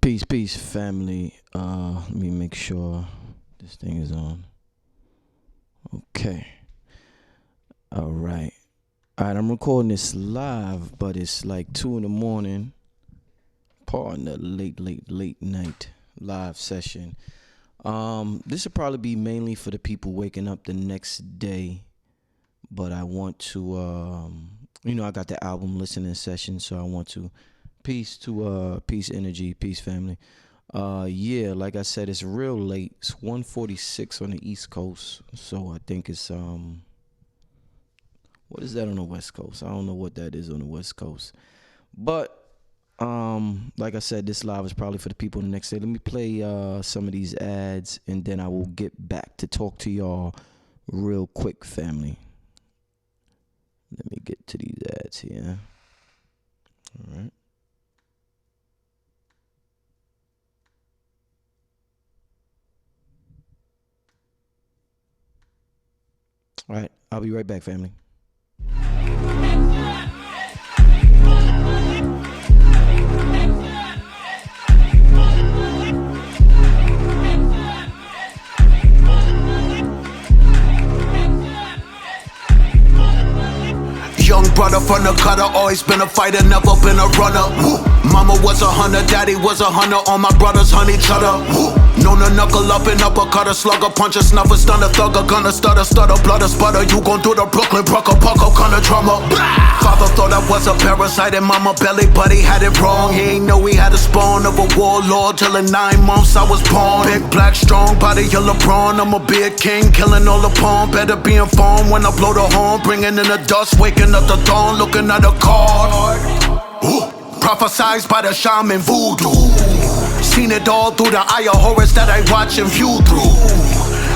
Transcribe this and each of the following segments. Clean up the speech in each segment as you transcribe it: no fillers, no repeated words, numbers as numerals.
Peace, family. Let me make sure this thing is on. Okay. All right. I'm recording this live, but it's like 2 in the morning. Pardon the late night live session. This will probably be mainly for the people waking up the next day. But I want to, I got the album listening session, so I want to peace energy, peace family. Like I said, it's real late. It's 1:46 on the East Coast, so I think it's what is that on the West Coast? I don't know what that is on the West Coast, but like I said, this live is probably for the people the next day. Let me play some of these ads, and then I will get back to talk to y'all real quick, family. Let me get to these ads here. All right. All right, I'll be right back, family. Young brother from the gutter, always been a fighter, never been a runner. Woo. Mama was a hunter, daddy was a hunter, all my brothers hunt each other. Woo. Known to knuckle up and uppercutter, slugger, puncher, snuffer, stunner, thugger, gunner, stutter, blood, sputter. You gon' do the Brooklyn, pucker, gunner, drummer. Father thought I was a parasite in mama belly, but he had it wrong. He ain't know he had a spawn of a warlord till in 9 months I was born. Big, black, strong, body, yellow prawn. I'ma be a king, killing all the pawn. Better be informed when I blow the horn, bringing in the dust, waking up the dawn, looking at a card. Ooh. Prophesized by the shaman voodoo. Seen it all through the eye of Horus that I watch and view through.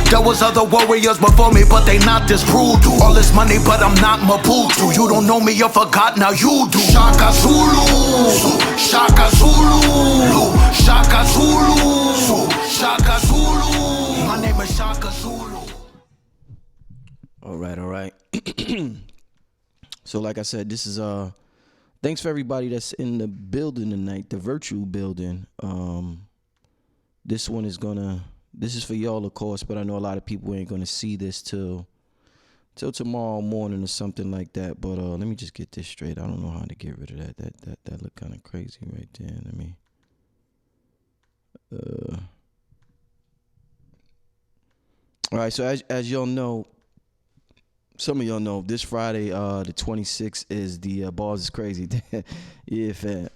There was other warriors before me, but they not this brutal. All this money, but I'm not Maputo. You don't know me, you forgot, now you do. Shaka Zulu, Shaka Zulu, Shaka Zulu, Shaka Zulu. My name is Shaka Zulu. All right. So like I said, this is thanks for everybody that's in the building tonight, the virtual building. This is for y'all, of course, but I know a lot of people ain't gonna see this till tomorrow morning or something like that. But let me just get this straight. I don't know how to get rid of that. That look kind of crazy right there. Let me. All right. So as y'all know. Some of y'all know this Friday, the 26th, is the bars is crazy. Yeah, fam.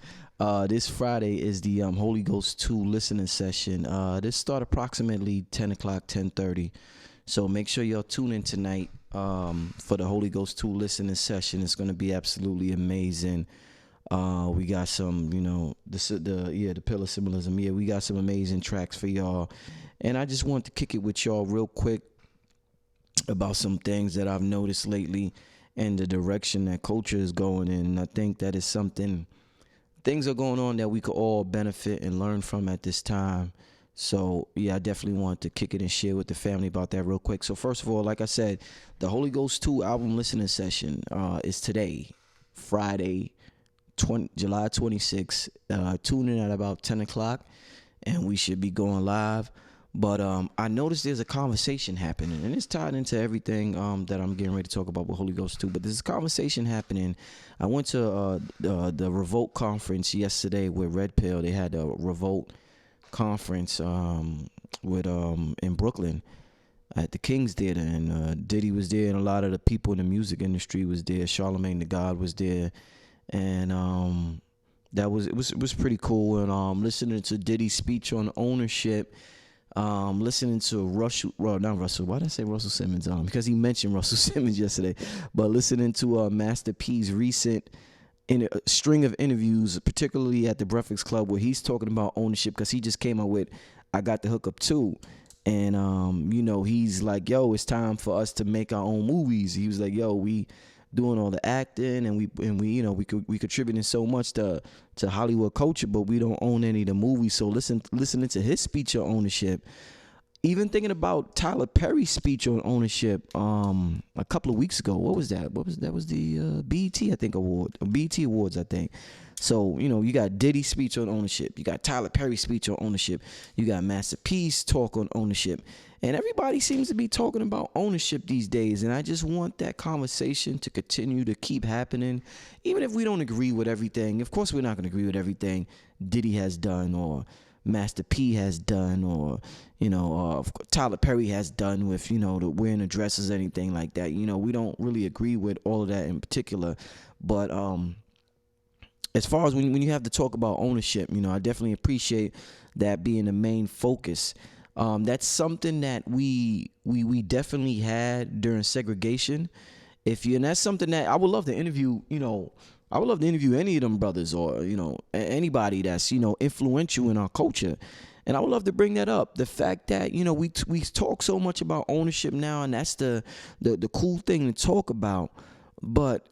This Friday is the Holy Ghost 2 listening session. This start approximately 10 o'clock, 10:30. So make sure y'all tune in tonight for the Holy Ghost 2 listening session. It's going to be absolutely amazing. We got some, the pillar symbolism. Yeah, we got some amazing tracks for y'all. And I just want to kick it with y'all real quick about some things that I've noticed lately and the direction that culture is going in. I think that is something, things are going on that we could all benefit and learn from at this time. So yeah, I definitely want to kick it and share with the family about that real quick. So first of all, like I said, the Holy Ghost 2 album listening session is today, Friday, July 26th. Tune in at about 10 o'clock and we should be going live. But I noticed there's a conversation happening, and it's tied into everything that I'm getting ready to talk about with Holy Ghost 2. But there's a conversation happening. I went to the Revolt conference yesterday with Red Pill. They had a Revolt conference in Brooklyn at the King's Theater, and Diddy was there, and a lot of the people in the music industry was there. Charlemagne the God was there, and it was pretty cool. And listening to Diddy's speech on ownership. Listening to not Russell. Why did I say Russell Simmons? Because he mentioned Russell Simmons yesterday. But listening to Master P's recent string of interviews, particularly at the Breakfast Club, where he's talking about ownership, because he just came out with "I Got the Hookup Too," and he's like, "Yo, it's time for us to make our own movies." He was like, "Yo, we doing all the acting and we contributing so much to Hollywood culture, but we don't own any of the movies." So listening to his speech on ownership, even thinking about Tyler Perry's speech on ownership a couple of weeks ago. What was that? That was the BET, I think, BET Awards, I think. So, you got Diddy speech on ownership. You got Tyler Perry speech on ownership. You got Master P's talk on ownership. And everybody seems to be talking about ownership these days. And I just want that conversation to continue to keep happening. Even if we don't agree with everything. Of course, we're not going to agree with everything Diddy has done or Master P has done or, Tyler Perry has done with, the wearing the dresses, anything like that. We don't really agree with all of that in particular. But as far as when you have to talk about ownership, I definitely appreciate that being the main focus. That's something that we definitely had during segregation. And that's something that I would love to interview, I would love to interview any of them brothers or, anybody that's, influential in our culture. And I would love to bring that up. The fact that, we talk so much about ownership now, and that's the cool thing to talk about. But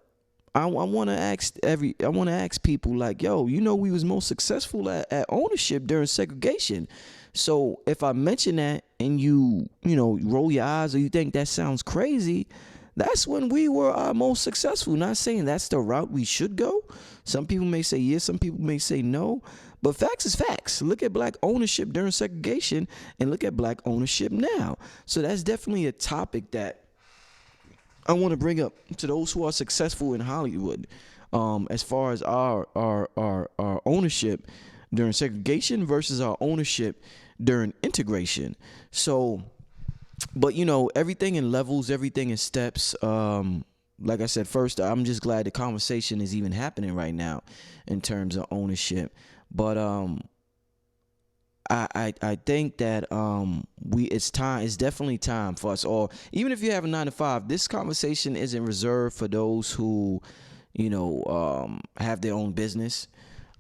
I want to ask people like, yo, we was most successful at ownership during segregation. So if I mention that and you roll your eyes or you think that sounds crazy, that's when we were our most successful. Not saying that's the route we should go. Some people may say yes, some people may say no. But facts is facts. Look at black ownership during segregation and look at black ownership now. So that's definitely a topic that I want to bring up to those who are successful in Hollywood, as far as our ownership during segregation versus our ownership during integration. So, but everything in levels, everything in steps. Like I said, first, I'm just glad the conversation is even happening right now in terms of ownership. But I think that it's definitely time for us all. Even if you have a 9 to 5, this conversation isn't reserved for those who, have their own business.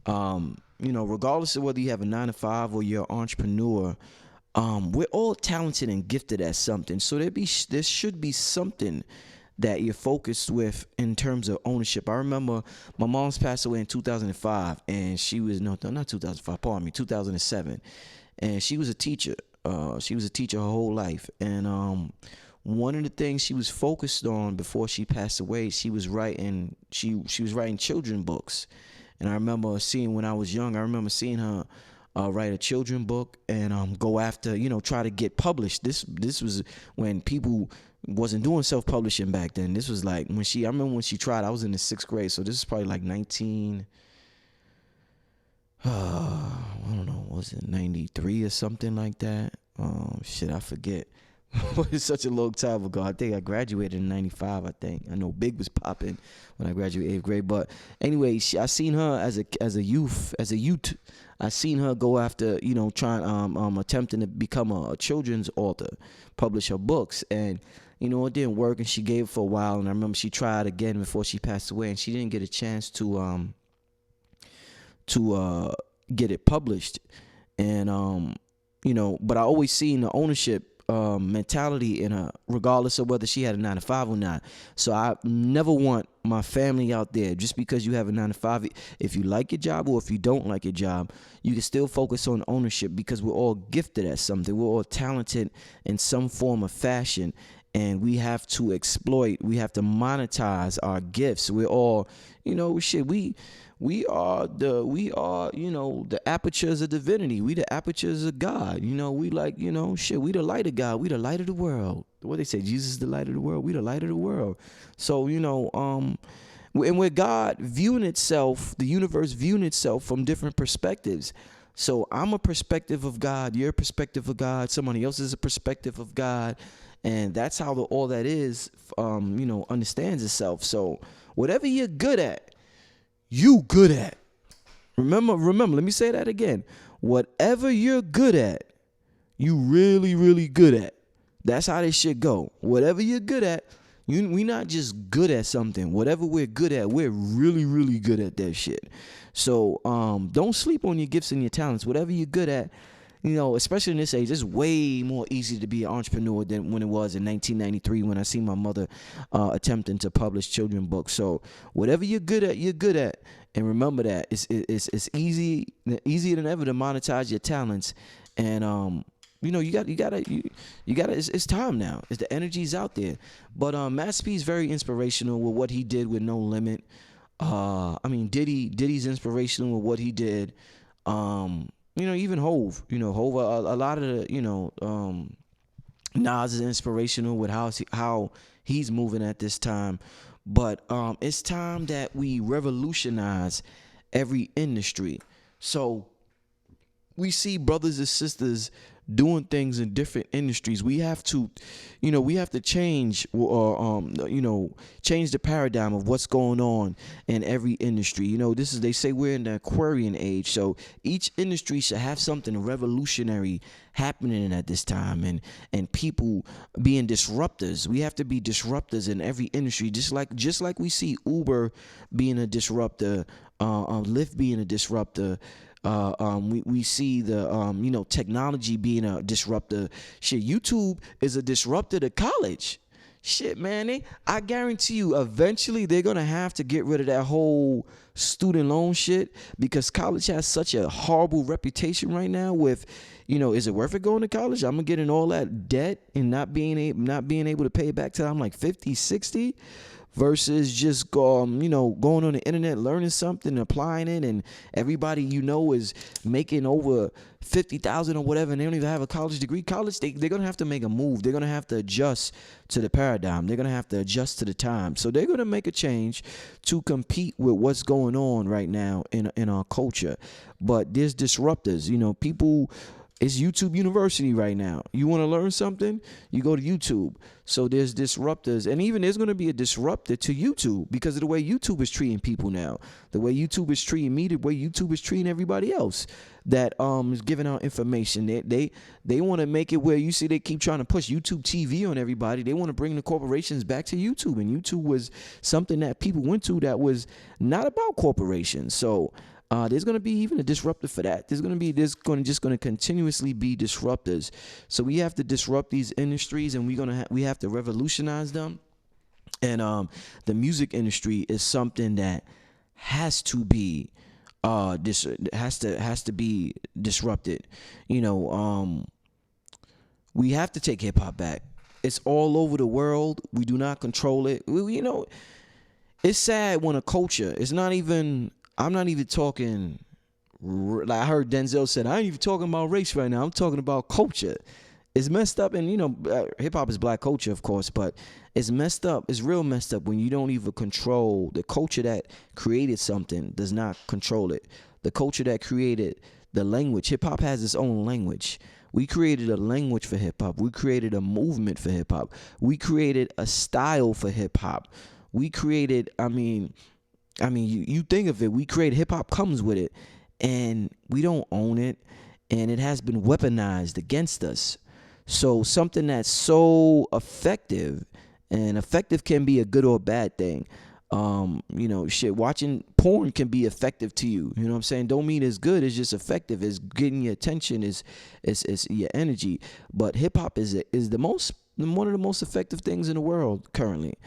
Regardless of whether you have a 9 to 5 or you're an entrepreneur, we're all talented and gifted at something. So there should be something that you're focused with in terms of ownership. I remember my mom's passed away in 2005, and she was not 2005, pardon me, 2007, and she was a teacher. She was a teacher her whole life, and one of the things she was focused on before she passed away, she was writing children books. And I remember seeing when I was young, I remember seeing her write a children book and go after, try to get published. This was when people wasn't doing self-publishing back then. This was like I remember when she tried, I was in the 6th grade. So this is probably like I don't know, was it 93 or something like that? I forget. It's such a long time ago. I think I graduated in 95, I think. I know Big was popping when I graduated 8th grade. But anyway, I seen her as a youth. I seen her go after, trying, attempting to become a children's author, publish her books. And, it didn't work, and she gave it for a while. And I remember she tried again before she passed away, and she didn't get a chance to get it published. And, but I always seen the ownership mentality in her, regardless of whether she had a 9 to 5 or not. So I never want my family out there, just because you have a 9 to 5, if you like your job or if you don't like your job, you can still focus on ownership, because we're all gifted at something. We're all talented in some form of fashion, and we have to exploit, we have to monetize our gifts. We're all, we are the apertures of divinity. We the apertures of God. We we the light of God. We the light of the world. What they say, Jesus is the light of the world. We the light of the world. So, and with God viewing itself, the universe viewing itself from different perspectives. So I'm a perspective of God. You're a perspective of God. Somebody else is a perspective of God. And that's how all that is, understands itself. So whatever you're good at, you good at. Remember, let me say that again. Whatever you're good at, you really, really good at. That's how this shit go. Whatever you're good at, we not just good at something. Whatever we're good at, we're really, really good at that shit. So don't sleep on your gifts and your talents. Whatever you're good at, especially in this age, it's way more easy to be an entrepreneur than when it was in 1993 when I seen my mother attempting to publish children books. So whatever you're good at, you're good at. And remember that it's easier than ever to monetize your talents. And you gotta. It's time now. The energy's out there. But Master P is very inspirational with what he did with No Limit. I mean, Diddy's inspirational with what he did. Even Hove. Hove. A lot of the Nas is inspirational with how he's moving at this time. But it's time that we revolutionize every industry. So we see brothers and sisters doing things in different industries. We have to, change or change the paradigm of what's going on in every industry. They say we're in the Aquarian age, so each industry should have something revolutionary happening at this time, and people being disruptors. We have to be disruptors in every industry, just like we see Uber being a disruptor, Lyft being a disruptor. We see the technology being a disruptor. Shit, YouTube is a disruptor to college. Shit, man, I guarantee you, eventually they're gonna have to get rid of that whole student loan shit, because college has such a horrible reputation right now. With, is it worth it going to college? I'm gonna get in all that debt and not being able to pay it back till I'm like 50, 60. Versus just going on the internet, learning something, applying it, and everybody is making over 50,000 or whatever, and they don't even have a college degree. College, they're gonna have to make a move. They're gonna have to adjust to the paradigm. They're gonna have to adjust to the time. So they're gonna make a change to compete with what's going on right now in our culture. But there's disruptors. People. It's YouTube University right now. You want to learn something? You go to YouTube. So there's disruptors. And even there's going to be a disruptor to YouTube because of the way YouTube is treating people now. The way YouTube is treating me, the way YouTube is treating everybody else that is giving out information. They want to make it where you see they keep trying to push YouTube TV on everybody. They want to bring the corporations back to YouTube. And YouTube was something that people went to that was not about corporations. So there's going to be even a disruptor for that. There's going to continuously be disruptors. So we have to disrupt these industries, and we have to revolutionize them. And the music industry is something that has to be has to be disrupted. We have to take hip hop back. It's all over the world. We do not control it. It's sad when a culture. It's not even. I'm not even talking, like I heard Denzel said, I ain't even talking about race right now. I'm talking about culture. It's messed up, and hip-hop is black culture, of course, but it's messed up. It's real messed up when you don't even control the culture that created something, does not control it. The culture that created the language. Hip-hop has its own language. We created a language for hip-hop. We created a movement for hip-hop. We created a style for hip-hop. We created, you think of it, we create hip-hop comes with it, and we don't own it, and it has been weaponized against us. So something that's so effective, and effective can be a good or a bad thing. Watching porn can be effective to you. You know what I'm saying? Don't mean it's good, it's just effective. It's getting your attention, is your energy. But hip-hop is one of the most effective things in the world currently.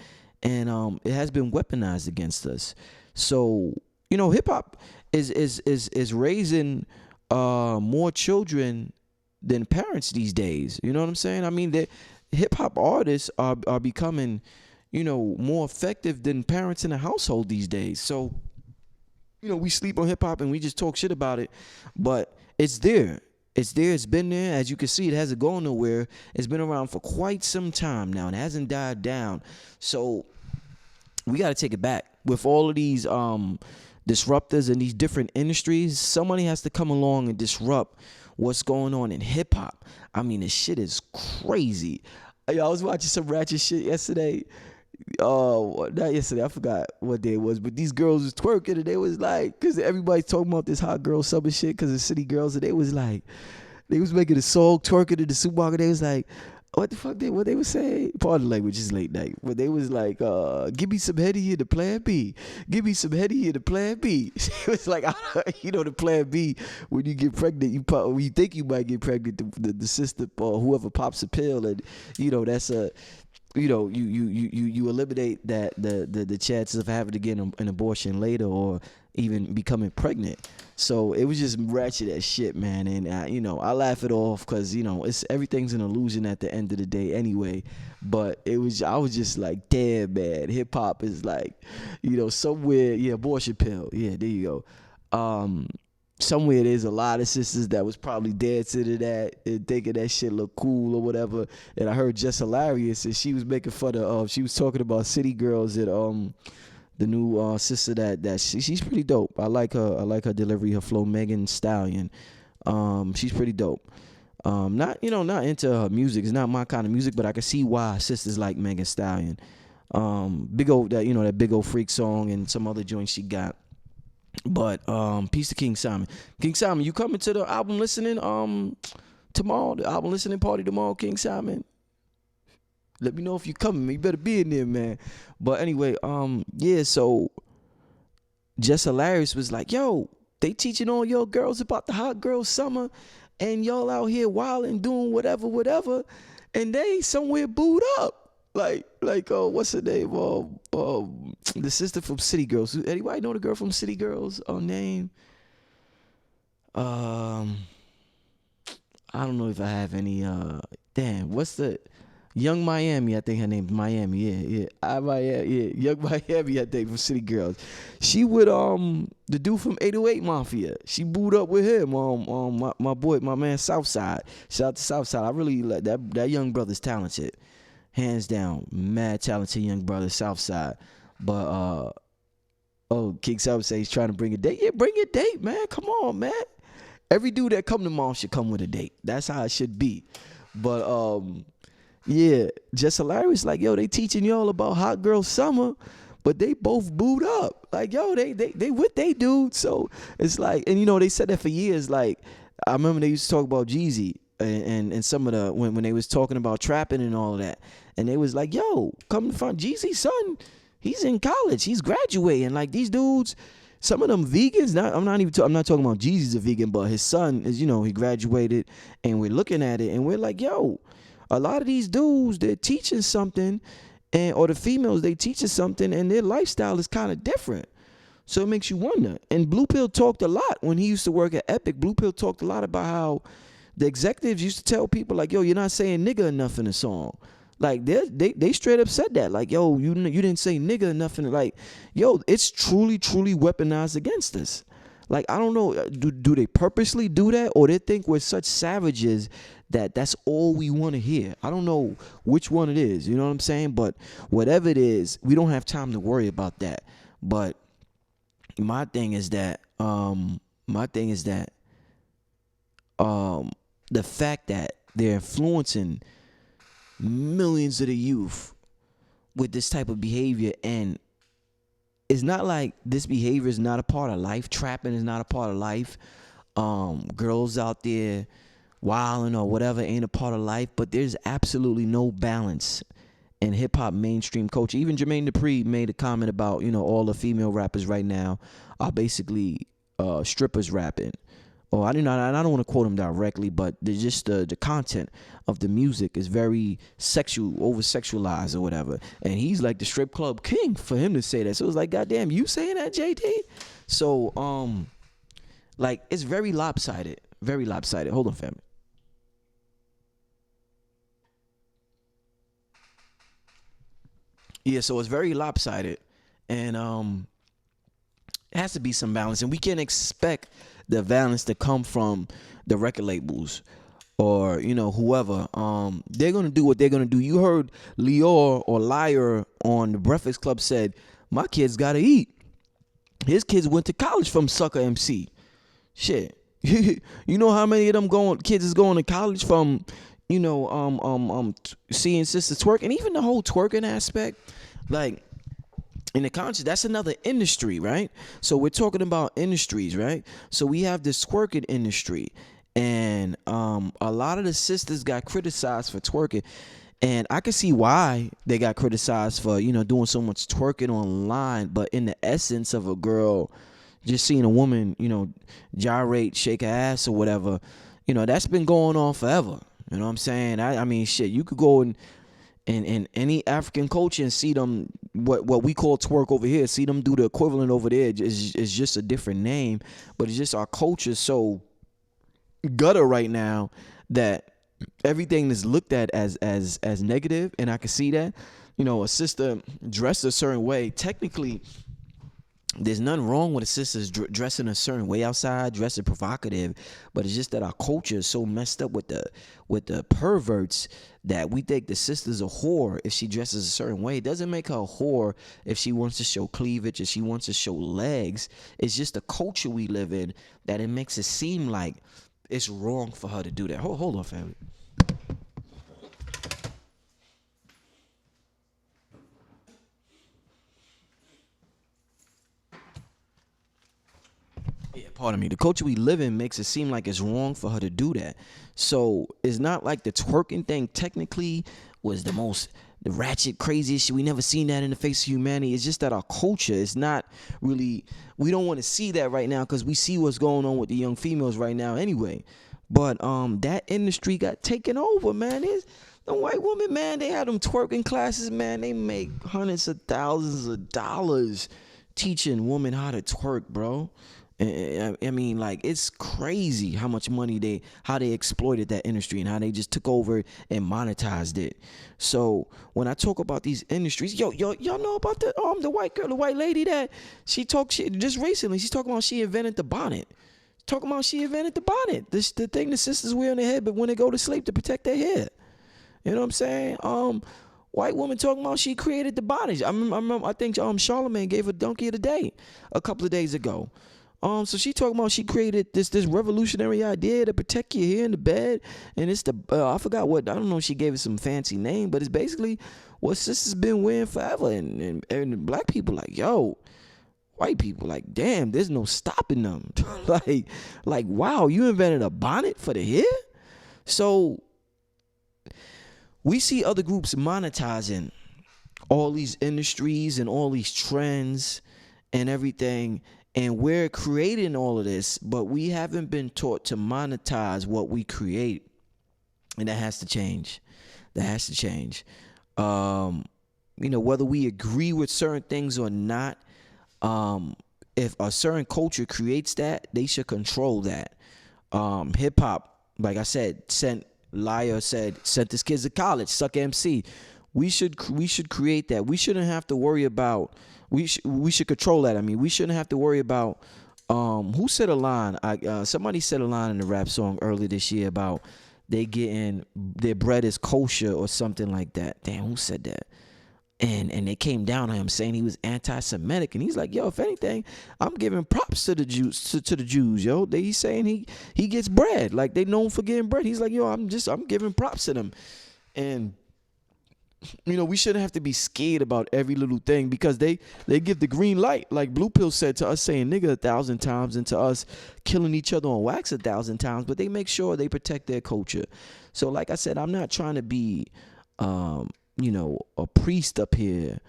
And it has been weaponized against us. So, hip hop is raising more children than parents these days. You know what I'm saying? I mean, the hip hop artists are becoming, more effective than parents in the household these days. So, we sleep on hip hop and we just talk shit about it, but it's there. It's there. It's been there. As you can see, it hasn't gone nowhere. It's been around for quite some time now. It hasn't died down. So we got to take it back. With all of these disruptors in these different industries, somebody has to come along and disrupt what's going on in hip hop. I mean, this shit is crazy. I was watching some ratchet shit yesterday. Not yesterday, I forgot what day it was, but these girls was twerking, and they was like, because everybody's talking about this hot girl summer shit because it's city girls, and they was like, they was making a song twerking in the supermarket. They was like, what the fuck? What they was saying? Pardon the language, it's late night. But they was like, give me some heady here to plan B. Give me some heady here to plan B. It was like, the plan B, when you get pregnant, when you think you might get pregnant, the sister or whoever pops a pill, and, that's you eliminate the chances of having to get an abortion later or even becoming pregnant. So it was just ratchet as shit, man. And I laugh it off because it's everything's an illusion at the end of the day anyway. But I was just like, damn, man, hip hop is like, somewhere, abortion pill, there you go. Somewhere there's a lot of sisters that was probably dancing to that and thinking that shit look cool or whatever. And I heard Jess Hilarious, and she was making fun of she was talking about City Girls and the new sister that she's pretty dope. I like her delivery, her flow. Megan Stallion, she's pretty dope. Not into her music. It's not my kind of music, but I can see why sisters like Megan Stallion. Big old that big old freak song and some other joints she got. But peace to King Simon. King Simon, you coming to the album listening tomorrow? The album listening party tomorrow, King Simon. Let me know if you coming. You better be in there, man. But anyway, so Just Hilarious was like, yo, they teaching all your girls about the hot girl summer, and y'all out here wilding, doing whatever, and they somewhere booed up. Like what's her name? The sister from City Girls. Anybody know the girl from City Girls? Name? I don't know if I have any. Damn, what's the Young Miami? I think her name's Miami. Yeah. Young Miami. I think from City Girls. She with the dude from 808 Mafia. She booed up with him. My boy, my man Southside. Shout out to Southside. I really like that young brother's talented. Hands down, mad talented young brother, Southside. But King Simon says he's trying to bring a date. Yeah, bring your date, man. Come on, man. Every dude that come to mom should come with a date. That's how it should be. But Just Hilarious. Like, yo, they teaching y'all about hot girl summer, but they both booed up. Like, yo, they with they dude. So it's like, and they said that for years. Like, I remember they used to talk about Jeezy. And some of the when they was talking about trapping and all of that, and they was like, yo, come to find Jeezy's son, he's in college, he's graduating. Like, these dudes, some of them vegans. I'm not talking about Jeezy's a vegan, but his son is, he graduated, and we're looking at it and we're like, yo, a lot of these dudes, they're teaching something, or the females, they teaching something, and their lifestyle is kind of different. So it makes you wonder. And Blue Pill talked a lot when he used to work at Epic. Blue Pill talked a lot about how the executives used to tell people, like, yo, you're not saying nigga enough in the song. Like, they straight up said that. Like, yo, you didn't say nigga enough in it. Like, yo, it's truly weaponized against us. Like, I don't know, do they purposely do that, or they think we're such savages that that's all we want to hear? I don't know which one it is, you know what I'm saying? But whatever it is, we don't have time to worry about that. But my thing is that the fact that they're influencing millions of the youth with this type of behavior, and it's not like this behavior is not a part of life. Trapping is not a part of life. Girls out there wilding or whatever ain't a part of life, but there's absolutely no balance in hip-hop mainstream culture. Even Jermaine Dupri made a comment about, all the female rappers right now are basically strippers rapping. I don't want to quote him directly, but just the content of the music is very sexual, over-sexualized or whatever. And he's like the strip club king for him to say that. So it's like, goddamn, you saying that, JD? So, like, it's very lopsided. Very lopsided. Hold on, family. Yeah, so it's very lopsided. And it has to be some balance. And we can't expect the balance to come from the record labels or whoever. They're gonna do what they're gonna do. You heard Lior or Liar on the Breakfast Club said, my kids gotta eat. His kids went to college from Sucker MC. Shit. You know how many of them kids is going to college from seeing sisters twerk? And even the whole twerking aspect, like, in the conscious, that's another industry, right? So we're talking about industries, right? So we have this twerking industry, and a lot of the sisters got criticized for twerking, and I can see why they got criticized for doing so much twerking online. But in the essence of a girl just seeing a woman gyrate, shake her ass or whatever, that's been going on forever. You know what I'm saying? I mean, shit, you could go in any African culture and see them what we call twerk over here, see them do the equivalent over there is just a different name, but it's just our culture so gutter right now that everything is looked at as negative, and I can see that. You know, a sister dressed a certain way, technically there's nothing wrong with a sister's dressing a certain way outside, dressing provocative, but it's just that our culture is so messed up with the perverts that we think the sister's a whore if she dresses a certain way. It doesn't make her a whore if she wants to show cleavage, if she wants to show legs. It's just the culture we live in that it makes it seem like it's wrong for her to do that. Hold on, family. Yeah, pardon me. The culture we live in makes it seem like it's wrong for her to do that. So it's not like the twerking thing technically was the ratchet, craziest shit. We never seen that in the face of humanity. It's just that our culture is not really, we don't want to see that right now because we see what's going on with the young females right now anyway. But that industry got taken over, man. The white woman, man, they had them twerking classes, man. They make hundreds of thousands of dollars teaching women how to twerk, bro. I mean, like, it's crazy how much money how they exploited that industry and how they just took over and monetized it. So when I talk about these industries, y'all know about the white girl, the white lady that just recently, she's talking about she invented the bonnet. Talking about she invented the bonnet. The thing the sisters wear on their head, but when they go to sleep to protect their hair. You know what I'm saying? White woman talking about she created the bonnet. I remember, I think Charlamagne gave a donkey of the day a couple of days ago. So she talking about she created this revolutionary idea to protect your hair in the bed, and it's I forgot what, I don't know if she gave it some fancy name, but it's basically what sisters been wearing forever, and black people like, yo, white people like, damn, there's no stopping them. like wow, you invented a bonnet for the hair? So we see other groups monetizing all these industries and all these trends and everything. And we're creating all of this, but we haven't been taught to monetize what we create. And that has to change. That has to change. Whether we agree with certain things or not, if a certain culture creates that, they should control that. Hip hop, like I said, sent this kid to college, suck MC. We should create that. We shouldn't have to worry about. We should control that. I mean, we shouldn't have to worry about. Who said a line? Somebody said a line in the rap song earlier this year about they getting their bread is kosher or something like that. Damn, who said that? And they came down on him saying he was anti-Semitic, and he's like, yo, if anything, I'm giving props to the Jews, to the Jews, yo. He's saying he gets bread, like they known for getting bread. He's like, yo, I'm giving props to them, and we shouldn't have to be scared about every little thing because they give the green light, like Blue Pill said, to us saying nigga 1,000 times and to us killing each other on wax 1,000 times, but they make sure they protect their culture. So like I said, I'm not trying to be a priest up here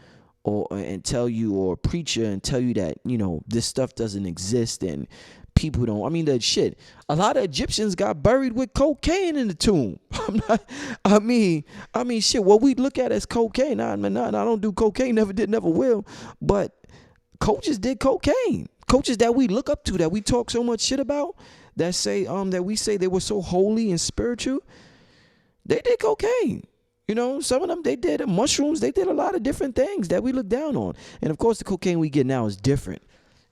and tell you, or a preacher and tell you that this stuff doesn't exist and people don't. I mean, that shit. A lot of Egyptians got buried with cocaine in the tomb. I mean, shit. What we look at as cocaine. I don't do cocaine. Never did. Never will. But coaches did cocaine. Coaches that we look up to, that we talk so much shit about, that say that we say they were so holy and spiritual. They did cocaine. Some of them, they did mushrooms. They did a lot of different things that we look down on. And of course, the cocaine we get now is different.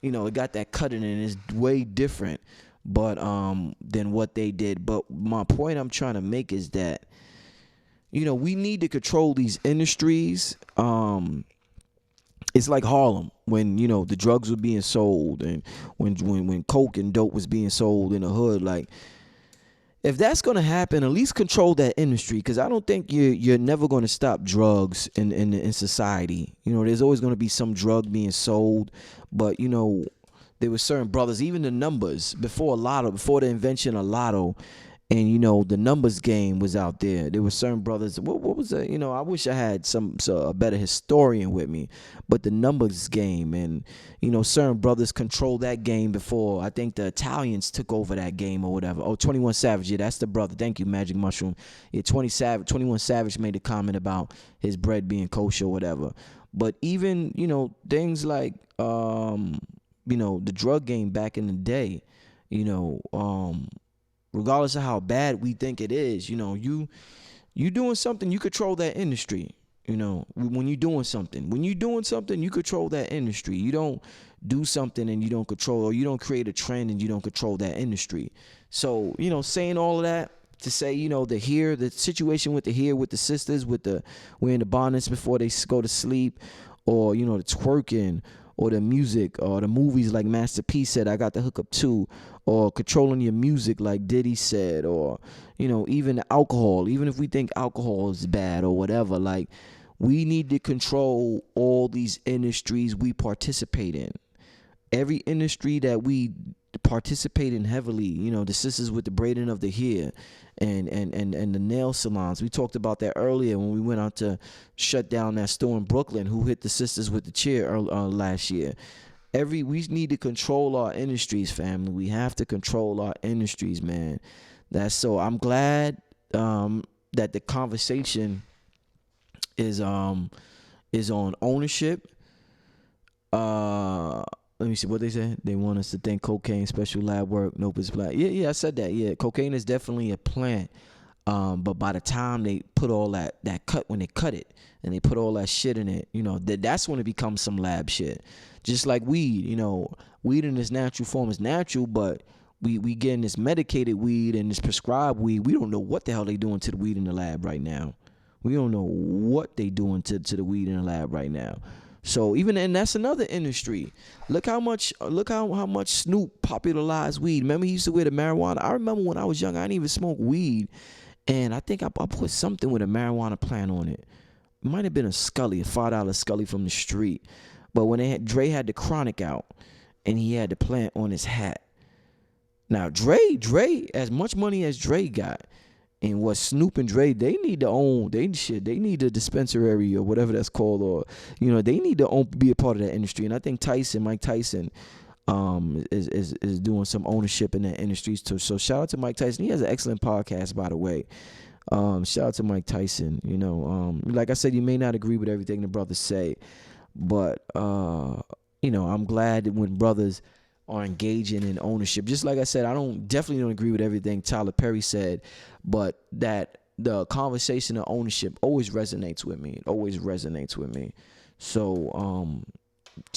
It got that cutting and it's way different, but than what they did. But my point I'm trying to make is that, we need to control these industries. It's like Harlem when, the drugs were being sold, and when coke and dope was being sold in the hood. Like, if that's going to happen, at least control that industry, because I don't think you're never going to stop drugs in society. There's always going to be some drug being sold, but there were certain brothers, even the numbers before the invention of lotto, And the numbers game was out there. There were certain brothers. What was that? I wish I had a better historian with me. But the numbers game, and certain brothers controlled that game before. I think the Italians took over that game or whatever. Oh, 21 Savage, yeah, that's the brother. Thank you, Magic Mushroom. Yeah, 21 Savage made a comment about his bread being kosher or whatever. But even things like the drug game back in the day, regardless of how bad we think it is, you doing something, you control that industry. When you're doing something, you control that industry. You don't do something and you don't control, or you don't create a trend and you don't control that industry. So, saying all of that to say, the situation with the sisters, with the wearing the bonnets before they go to sleep, or, the twerking, or the music, or the movies like Master P said, I got the hookup too, or controlling your music like Diddy said, or, even alcohol, even if we think alcohol is bad or whatever, like, we need to control all these industries we participate in. Every industry that we participate in heavily, the sisters with the braiding of the hair and the nail salons. We talked about that earlier when we went out to shut down that store in Brooklyn who hit the sisters with the chair last year. We need to control our industries, family. We have to control our industries, man. I'm glad that the conversation is on ownership. Let me see what they said. They want us to think cocaine, special lab work, nope, it's black. Yeah, I said that. Yeah, cocaine is definitely a plant. But by the time they put all that cut, when they cut it and they put all that shit in it, that's when it becomes some lab shit. Just like weed, weed in its natural form is natural, but we getting this medicated weed and this prescribed weed. We don't know what the hell they doing to the weed in the lab right now. We don't know what they doing to the weed in the lab right now. So and that's another industry. Look how much Snoop popularized weed. Remember he used to wear the marijuana. I remember when I was young, I didn't even smoke weed, and I think I put something with a marijuana plant on it. It might have been a Scully, a $5 Scully from the street. But when Dre had the Chronic out, and he had the plant on his hat. Now Dre, as much money as Dre got, and what Snoop and Dre, they need to own, they need a dispensary or whatever that's called, or they need to be a part of that industry. And I think Mike Tyson is doing some ownership in that industry too. So shout out to Mike Tyson. He has an excellent podcast, by the way. Shout out to Mike Tyson. Like I said, you may not agree with everything the brothers say, but I'm glad that when brothers are engaging in ownership. Just like I said, I definitely don't agree with everything Tyler Perry said, but that the conversation of ownership always resonates with me. It always resonates with me. So,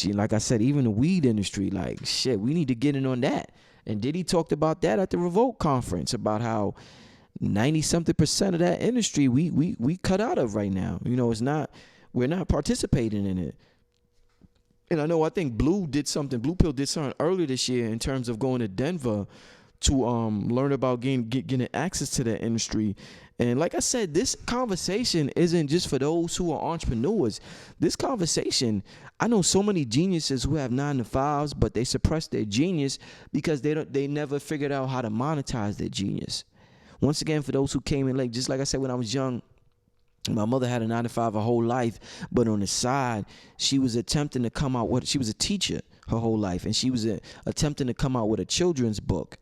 like I said, even the weed industry, like shit, we need to get in on that. And Diddy talked about that at the Revolt conference, about how 90-something% of that industry we cut out of right now. We're not participating in it. And I think Blue Pill did something earlier this year in terms of going to Denver to learn about getting access to that industry. And like I said, this conversation isn't just for those who are entrepreneurs. This conversation, I know so many geniuses who have 9-to-5s, but they suppress their genius because they never figured out how to monetize their genius. Once again, for those who came in late, just like I said when I was young, my mother had a 9-to-5 her whole life, but on the side, she was attempting to come out with, she was a teacher her whole life, and she was attempting to come out with a children's book.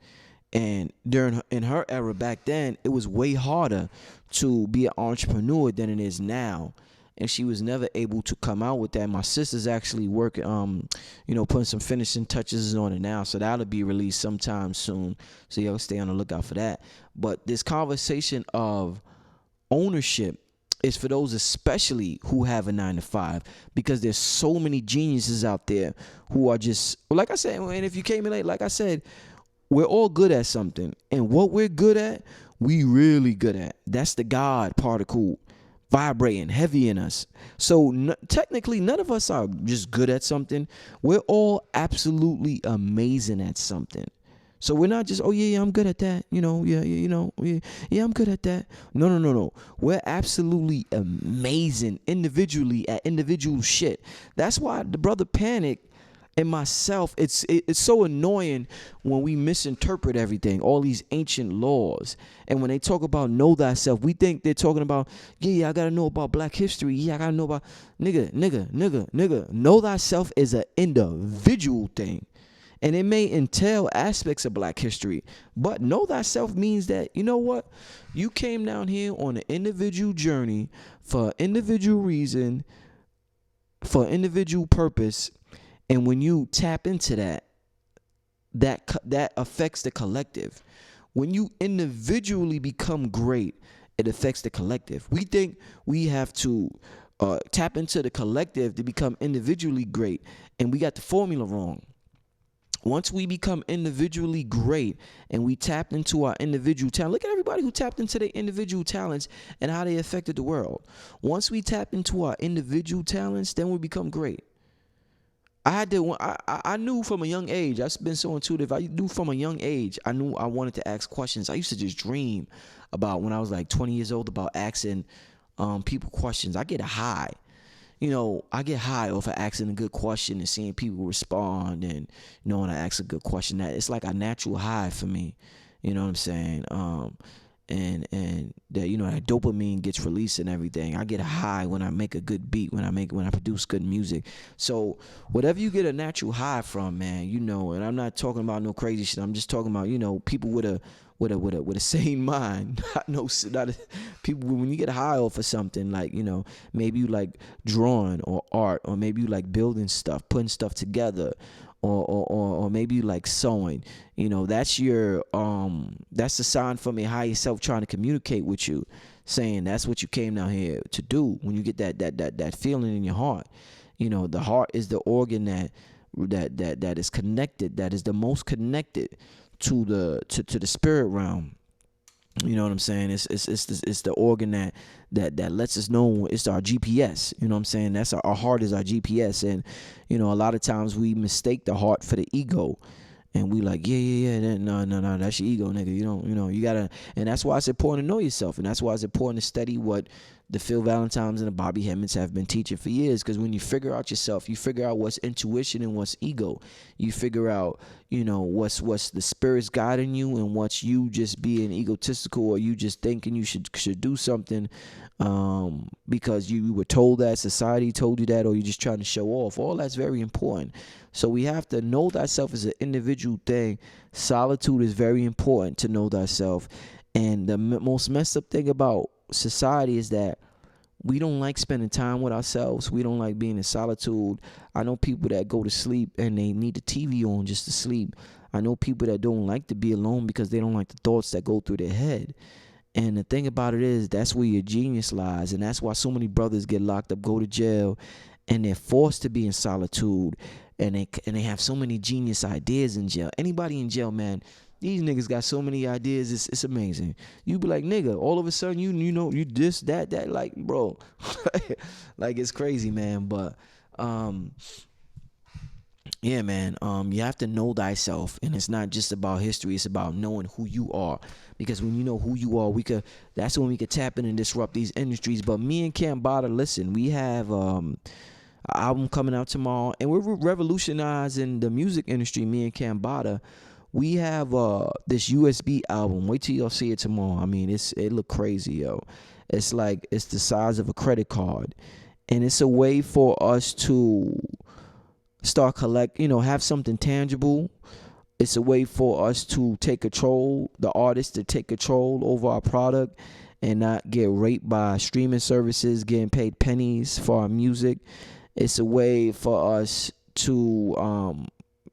And in her era back then, it was way harder to be an entrepreneur than it is now. And she was never able to come out with that. My sister's actually working, putting some finishing touches on it now. So that'll be released sometime soon. So y'all stay on the lookout for that. But this conversation of ownership is for those especially who have a 9-to-5, because there's so many geniuses out there who are just, like I said, and if you came in late, like I said, we're all good at something. And what we're good at, we really good at. That's the God particle vibrating heavy in us. So technically, none of us are just good at something. We're all absolutely amazing at something. So we're not just, oh yeah, I'm good at that. Yeah, I'm good at that. No. We're absolutely amazing individually at individual shit. That's why the brother Panic, and myself. It's so annoying when we misinterpret everything, all these ancient laws. And when they talk about know thyself, we think they're talking about, yeah, I gotta know about black history. Yeah, I gotta know about nigga. Know thyself is an individual thing. And it may entail aspects of black history, but know thyself means that, you know what? You came down here on an individual journey for an individual reason, for an individual purpose. And when you tap into that affects the collective. When you individually become great, it affects the collective. We think we have to tap into the collective to become individually great, and we got the formula wrong. Once we become individually great and we tapped into our individual talent, look at everybody who tapped into their individual talents and how they affected the world. Once we tap into our individual talents, then we become great. I knew from a young age. I've been so intuitive. I knew from a young age. I knew I wanted to ask questions. I used to just dream about when I was like 20 years old about asking people questions. I get a high. I get high off of asking a good question and seeing people respond, and when I ask a good question, that it's like a natural high for me. You know what I'm saying? And that that dopamine gets released and everything. I get a high when I make a good beat, when I produce good music. So whatever you get a natural high from, man, and I'm not talking about no crazy shit. I'm just talking about people with a sane mind. People when you get high off of something, like maybe you like drawing or art, or maybe you like building stuff, putting stuff together, or maybe you like sewing. That's your that's the sign from a higher self trying to communicate with you, saying that's what you came down here to do. When you get that feeling in your heart, the heart is the organ that is connected, that is the most connected to the spirit realm. You know what I'm saying? It's the organ that lets us know. It's our GPS. You know what I'm saying? That's our heart is our GPS. And a lot of times we mistake the heart for the ego. And we like, no, that's your ego, nigga. You gotta, and that's why it's important to know yourself, and that's why it's important to study what the Phil Valentines and the Bobby Hemmings have been teaching for years. Because when you figure out yourself, you figure out what's intuition and what's ego. You figure out, what's the spirit's guiding you, and what's you just being egotistical, or you just thinking you should do something because you were told that, society told you that, or you're just trying to show off. All that's very important. So we have to know thyself as an individual thing. Solitude is very important to know thyself. And the most messed up thing about society is that we don't like spending time with ourselves. We don't like being in solitude. I know people that go to sleep and they need the TV on just to sleep. I know people that don't like to be alone because they don't like the thoughts that go through their head. And the thing about it is, that's where your genius lies. And that's why so many brothers get locked up, go to jail, and they're forced to be in solitude. And they have so many genius ideas in jail. Anybody in jail, man, these niggas got so many ideas. It's amazing. You be like, nigga, all of a sudden you this, that, like, bro. Like, it's crazy, man. But yeah, man, you have to know thyself, and it's not just about history, it's about knowing who you are. Because when you know who you are, that's when we could tap in and disrupt these industries. But me and Cambada, listen, we have an album coming out tomorrow, and we're revolutionizing the music industry. Me and Cambada, we have this USB album. Wait till y'all see it tomorrow. I mean, it look crazy, yo. It's the size of a credit card, and it's a way for us to start have something tangible. It's a way for us to take control, the artist to take control over our product, and not get raped by streaming services, getting paid pennies for our music. It's a way for us to,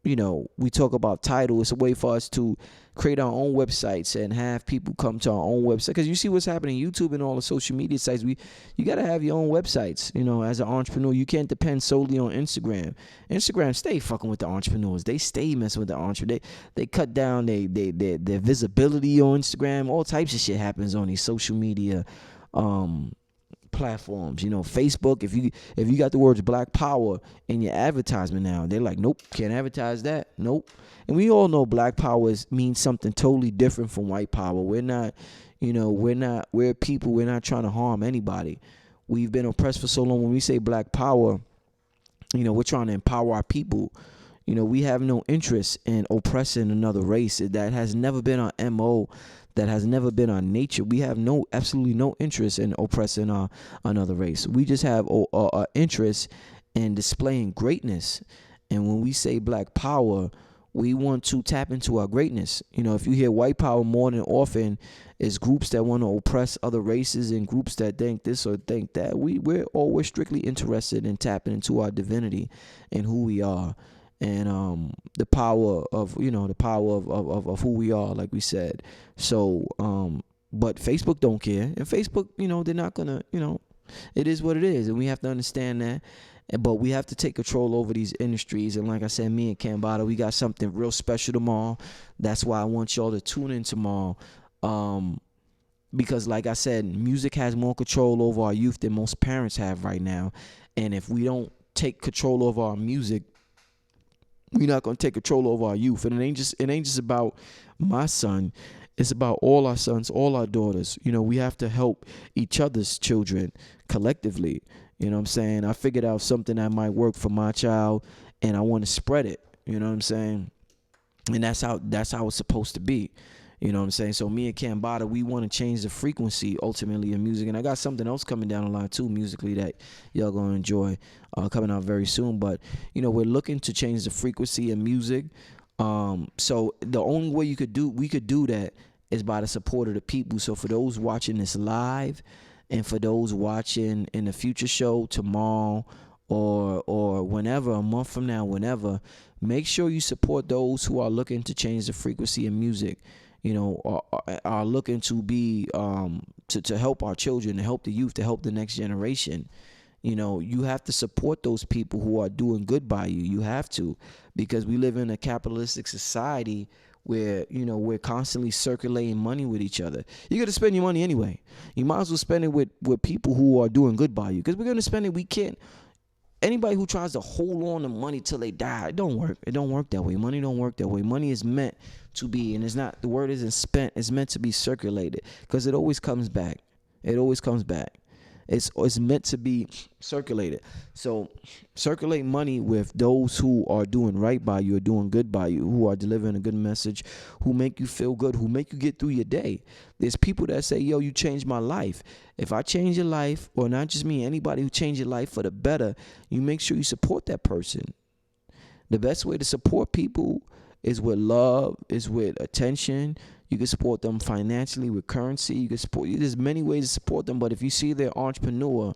we talk about title. It's a way for us to create our own websites and have people come to our own website. Because you see what's happening YouTube and all the social media sites. You got to have your own websites. As an entrepreneur, you can't depend solely on Instagram. Instagram stay fucking with the entrepreneurs. They stay messing with the entrepreneurs. They cut down their visibility on Instagram. All types of shit happens on these social media platforms. Facebook, if you got the words Black Power in your advertisement now, they're like, nope, can't advertise that. Nope. And we all know Black Power means something totally different from white power. We're not, we're people, we're not trying to harm anybody. We've been oppressed for so long. When we say Black Power, we're trying to empower our people. You know, we have no interest in oppressing another race. That has never been our MO. That has never been our nature. We have absolutely no interest in oppressing another race. We just have a interest in displaying greatness. And when we say black power, we want to tap into our greatness. You know, if you hear white power more than often, it's groups that want to oppress other races and groups that think this or think that. We're strictly interested in tapping into our divinity and who we are, and the power of who we are, like we said. So but Facebook don't care, and Facebook, they're not gonna, it is what it is, and we have to understand that. But we have to take control over these industries. And like I said, me and Cambada, we got something real special tomorrow. That's why I want y'all to tune in tomorrow. Because like I said, music has more control over our youth than most parents have right now. And if we don't take control over our music, we're not going to take control over our youth. And it ain't just about my son. It's about all our sons, all our daughters. We have to help each other's children collectively. You know what I'm saying? I figured out something that might work for my child, and I want to spread it. You know what I'm saying? And that's how it's supposed to be. You know what I'm saying? So me and Cambada, we want to change the frequency ultimately in music. And I got something else coming down the line too, musically, that y'all gonna enjoy, coming out very soon. But we're looking to change the frequency in music. So the only way we could do that is by the support of the people. So for those watching this live, and for those watching in the future show tomorrow or whenever, a month from now, whenever, make sure you support those who are looking to change the frequency of music, are looking to be to help our children, to help the youth, to help the next generation. You have to support those people who are doing good by you. You have to, because we live in a capitalistic society where we're constantly circulating money with each other. You got to spend your money anyway. You might as well spend it with people who are doing good by you, because we're going to spend it. We can't. Anybody who tries to hold on to money till they die, it don't work. It don't work that way. Money don't work that way. Money is meant to be, and it's not, the word isn't spent, it's meant to be circulated, because it always comes back. It always comes back. It's meant to be circulated. So circulate money with those who are doing right by you, or doing good by you, who are delivering a good message, who make you feel good, who make you get through your day. There's people that say, yo, you changed my life. If I change your life, or not just me, anybody who changed your life for the better, you make sure you support that person. The best way to support people is with love, is with attention. You can support them financially with currency. You can support. There's many ways to support them. But if you see they're entrepreneur,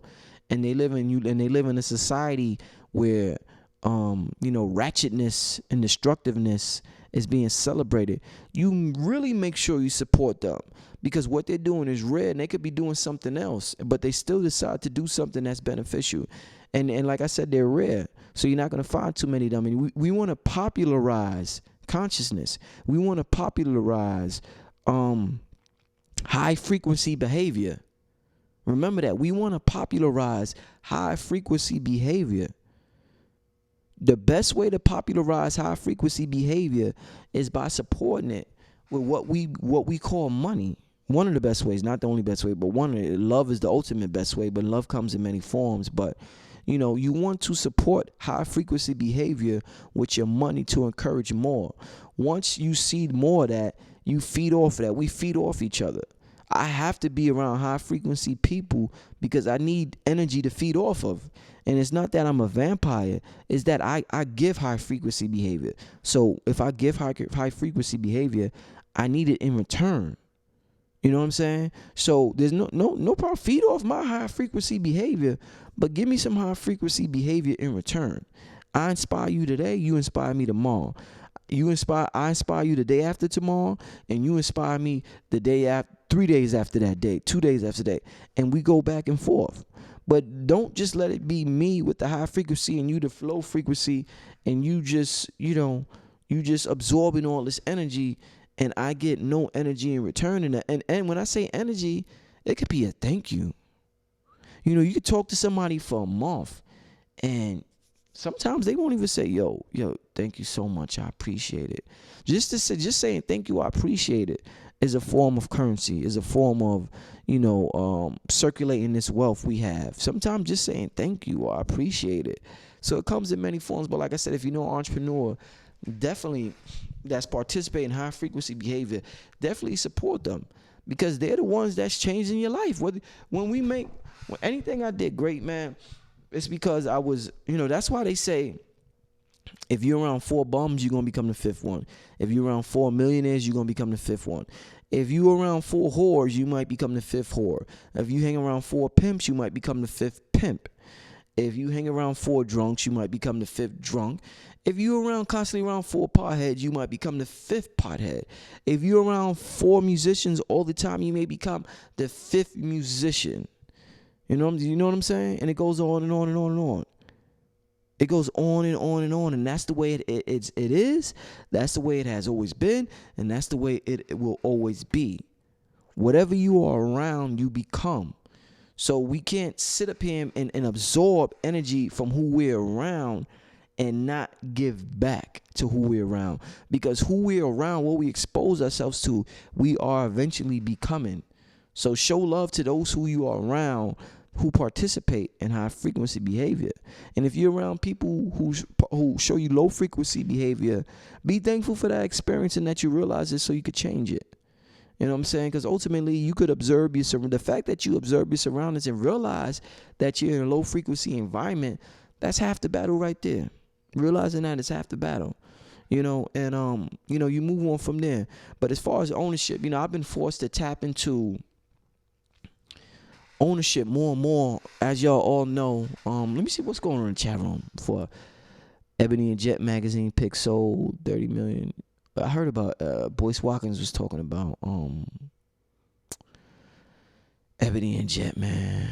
and they live in a society where ratchetness and destructiveness is being celebrated, you really make sure you support them, because what they're doing is rare, and they could be doing something else, but they still decide to do something that's beneficial. And like I said, they're rare, so you're not going to find too many of them. And we want to popularize consciousness. We want to popularize high frequency behavior. Remember that. We want to popularize high frequency behavior. The best way to popularize high frequency behavior is by supporting it with what we call money. One of the best ways, not the only best way, but love is the ultimate best way, but love comes in many forms. But you want to support high frequency behavior with your money to encourage more. Once you see more of that, you feed off of that. We feed off each other. I have to be around high frequency people because I need energy to feed off of. And it's not that I'm a vampire. It's that I give high frequency behavior. So if I give high frequency behavior, I need it in return. You know what I'm saying? So there's no problem. Feed off my high frequency behavior, but give me some high frequency behavior in return. I inspire you today, you inspire me tomorrow. I inspire you the day after tomorrow, and you inspire me the day after, 3 days after that day, 2 days after that, and we go back and forth. But don't just let it be me with the high frequency and you the low frequency, and you just absorbing all this energy, and I get no energy in return. And when I say energy, it could be a thank you. You could talk to somebody for a month, and sometimes they won't even say, yo, thank you so much, I appreciate it. Just saying thank you, I appreciate it, is a form of currency, is a form of, circulating this wealth we have. Sometimes just saying thank you, I appreciate it, So it comes in many forms. But like I said, if you know an entrepreneur, definitely that's participating in high frequency behavior, definitely support them, because they're the ones that's changing your life. When anything I did great, man, it's because I was, that's why they say, if you're around 4 bums, you're going to become the 5th one. If you're around 4 millionaires, you're going to become the 5th one. If you're around 4 whores, you might become the 5th whore. If you hang around 4 pimps, you might become the 5th pimp. If you hang around 4 drunks, you might become the 5th drunk. If you're constantly around 4 potheads, you might become the 5th pothead. If you're around 4 musicians all the time, you may become the 5th musician. You know what I'm saying? And it goes on and on and on and on. It goes on and on and on, and that's the way it is. That's the way it has always been, and that's the way it will always be. Whatever you are around, you become. So we can't sit up here and absorb energy from who we're around and not give back to who we're around. Because who we're around, what we expose ourselves to, we are eventually becoming. So show love to those who you are around, who participate in high frequency behavior. And if you're around people who show you low frequency behavior, be thankful for that experience and that you realize it so you could change it. You know what I'm saying? Because ultimately you could observe the fact that you observe your surroundings and realize that you're in a low frequency environment, that's half the battle right there. Realizing that is half the battle. You move on from there. But as far as ownership, I've been forced to tap into ownership more and more, as y'all all know. Let me see what's going on in the chat room for Ebony and Jet magazine pick sold 30 million. I heard about Boyce Watkins was talking about Ebony and Jet, man.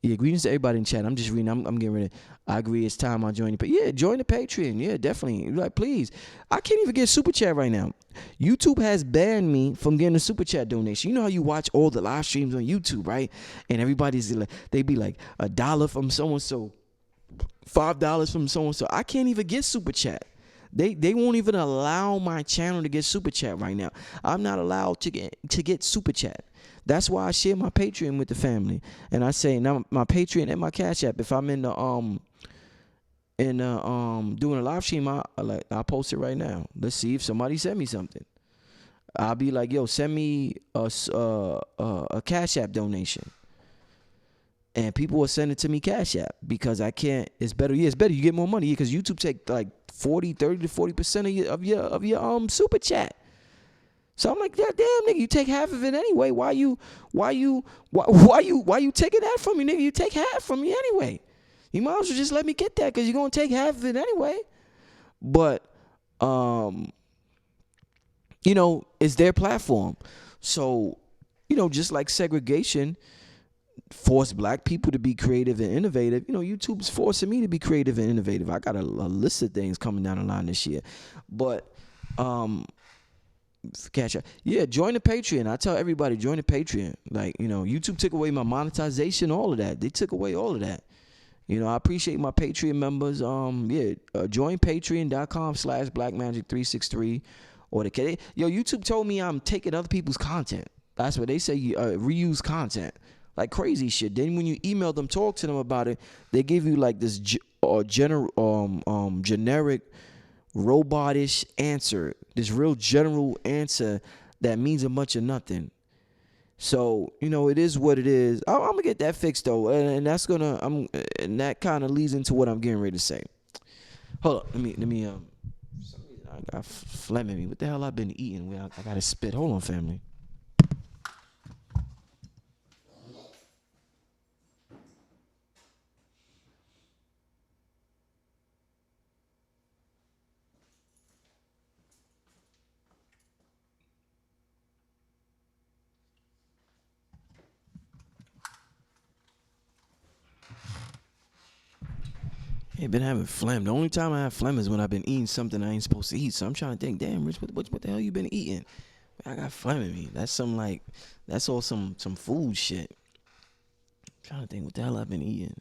Yeah, greetings to everybody in chat. I'm just reading. I'm getting ready. I agree. It's time I join you. Join the Patreon. Yeah, definitely. Like, please. I can't even get super chat right now. YouTube has banned me from getting a super chat donation. You know how you watch all the live streams on YouTube, right? And everybody's like, they be like $1 from so and so, $5 from so and so. I can't even get super chat. They won't even allow my channel to get super chat right now. I'm not allowed to get super chat. That's why I share my Patreon with the family. And I say now my Patreon and my Cash App, if I'm doing a live stream, I'll post it right now. Let's see if somebody send me something. I'll be like, yo, send me a Cash App donation. And people will send it to me Cash App because I can't. It's better. Yeah, it's better. You get more money because YouTube take like 30 to 40% of your super chat. So I'm like, yeah, damn, nigga, you take half of it anyway. Why you taking that from me, nigga? You take half from me anyway. You might as well just let me get that because you're gonna take half of it anyway. But it's their platform. So, just like segregation forced black people to be creative and innovative, YouTube's forcing me to be creative and innovative. I got a list of things coming down the line this year. But Cash App. Yeah, join the Patreon. I tell everybody, join the Patreon. Like, YouTube took away my monetization, all of that. They took away all of that. I appreciate my Patreon members. Join patreon.com/blackmagic363 or YouTube told me I'm taking other people's content. That's what they say, reuse content. Like crazy shit. Then when you email them, talk to them about it, they give you like this generic robotish answer, this real general answer that means a bunch of nothing. So it is what it is. I'm gonna get that fixed though, and that's and that kind of leads into what I'm getting ready to say. Hold up, let me I got phlegm in me. What the hell I've been eating? I gotta spit. Hold on, family. I've been having phlegm. The only time I have phlegm is when I've been eating something I ain't supposed to eat. So I'm trying to think, damn, Rich, what the hell you been eating? I got phlegm in me. That's all some food shit. I'm trying to think what the hell I've been eating.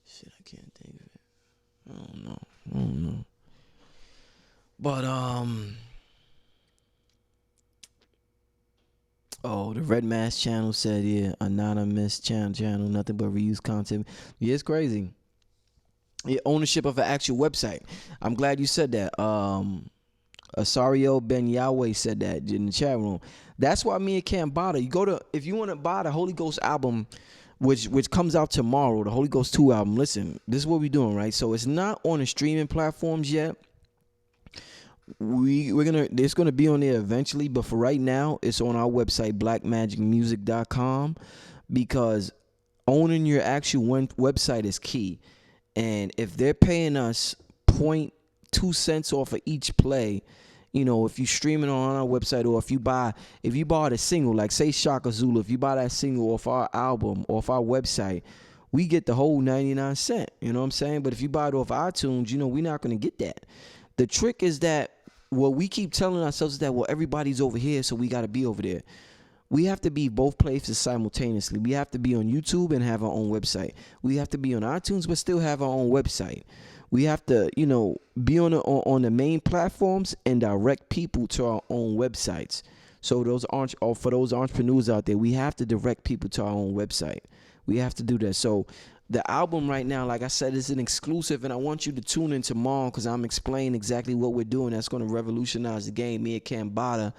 Shit, I can't think of it. I don't know. But Oh, the Red Mask channel said, yeah, anonymous channel, nothing but reused content. Yeah, it's crazy. Yeah, ownership of an actual website. I'm glad you said that. Asario Ben Yahweh said that in the chat room. That's why me and Cam Bada, you go to, if you want to buy the Holy Ghost album, which comes out tomorrow, the Holy Ghost 2 album. Listen, this is what we're doing, right? So it's not on the streaming platforms yet. It's gonna be on there eventually, but for right now, it's on our website, blackmagicmusic.com, because owning your actual website is key. And if they're paying us 0.2 cents off of each play, you know, if you stream it on our website, or if you bought a single, like say Shaka Zulu, if you buy that single off our album, off our website, we get the whole 99 cent. You know what I'm saying? But if you buy it off iTunes, you know, we're not gonna get that. The trick is that what we keep telling ourselves is that, well, everybody's over here, so we gotta be over there. We have to be both places simultaneously. We have to be on YouTube and have our own website. We have to be on iTunes but still have our own website. We have to, you know, be on the main platforms and direct people to our own websites. So for those entrepreneurs out there, we have to direct people to our own website. We have to do that. So the album right now, like I said, is an exclusive, and I want you to tune in tomorrow because I'm explaining exactly what we're doing. That's going to revolutionize the game. Me and Cambada,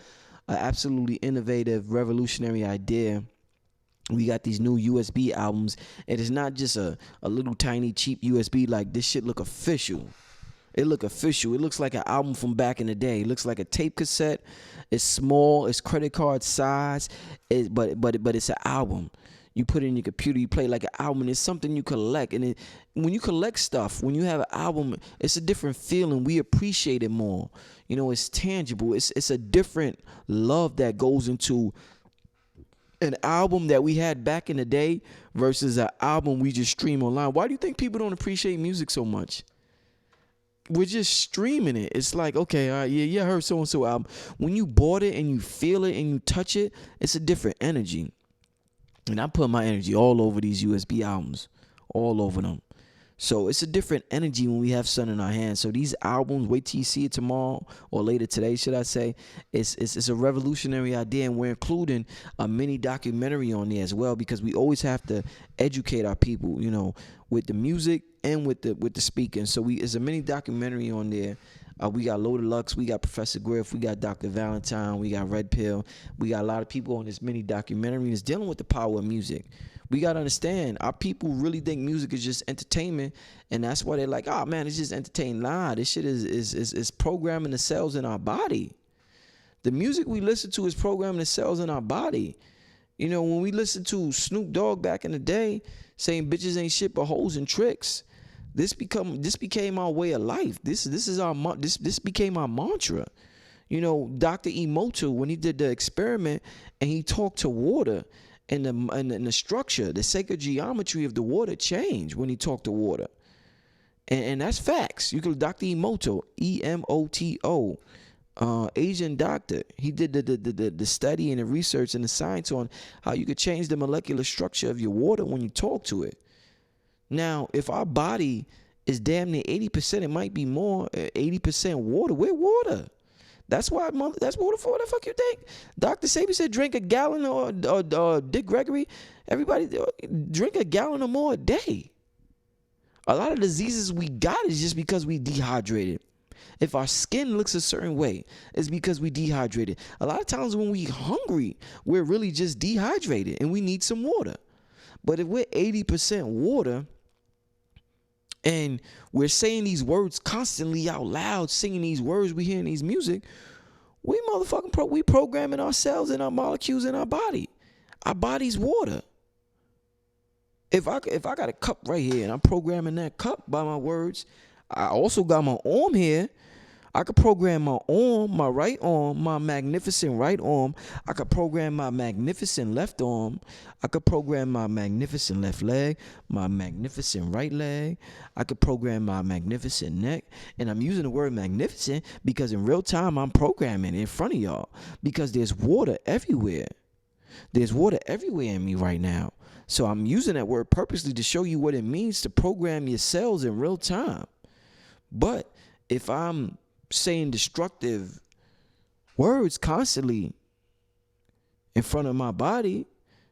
an absolutely innovative, revolutionary idea. We got these new USB albums, and it's not just a little tiny cheap USB. Like, this shit look official. It look official. It looks like an album from back in the day. It looks like a tape cassette. It's small. It's credit card size. But it's an album. You put it in your computer, you play like an album, and it's something you collect. And when you collect stuff, when you have an album, it's a different feeling. We appreciate it more. You know, it's tangible. It's a different love that goes into an album that we had back in the day versus an album we just stream online. Why do you think people don't appreciate music so much? We're just streaming it. It's like, okay, all right, yeah, I heard so-and-so album. When you bought it and you feel it and you touch it, it's a different energy. And I put my energy all over these USB albums, all over them. So it's a different energy when we have something in our hands. So these albums, wait till you see it tomorrow or later today, should I say. It's a revolutionary idea, and we're including a mini documentary on there as well, because we always have to educate our people, you know, with the music and with the speaking. So it's a mini documentary on there. We got Loaded Lux, we got Professor Griff, we got Dr. Valentine, we got Red Pill. We got a lot of people on this mini documentary that's dealing with the power of music. We got to understand, our people really think music is just entertainment, and that's why they're like, oh man, it's just entertainment. Nah, this shit is programming the cells in our body. The music we listen to is programming the cells in our body. You know, when we listen to Snoop Dogg back in the day saying bitches ain't shit but hoes and tricks, this became our way of life. This became our mantra. You know, Dr. Emoto, when he did the experiment and he talked to water, and the structure, the sacred geometry of the water changed when he talked to water. And that's facts. You could, Dr. Emoto, Emoto, Asian doctor. He did the study and the research and the science on how you could change the molecular structure of your water when you talk to it. Now, if our body is damn near 80%, it might be more, 80% water. We're water. That's why, that's water for. What the fuck you think? Dr. Sabi said drink a gallon, or Dick Gregory, everybody drink a gallon or more a day. A lot of diseases we got is just because we dehydrated. If our skin looks a certain way, it's because we dehydrated. A lot of times when we hungry, we're really just dehydrated and we need some water. But if we're 80% water, and we're saying these words constantly out loud, singing these words we hear in these music, we we programming ourselves and our molecules in our body. Our body's water. If I got a cup right here and I'm programming that cup by my words, I also got my arm here. I could program my arm, my right arm, my magnificent right arm. I could program my magnificent left arm. I could program my magnificent left leg, my magnificent right leg. I could program my magnificent neck. And I'm using the word magnificent because in real time I'm programming in front of y'all, because there's water everywhere. There's water everywhere in me right now. So I'm using that word purposely to show you what it means to program your cells in real time. But if I'm saying destructive words constantly in front of my body.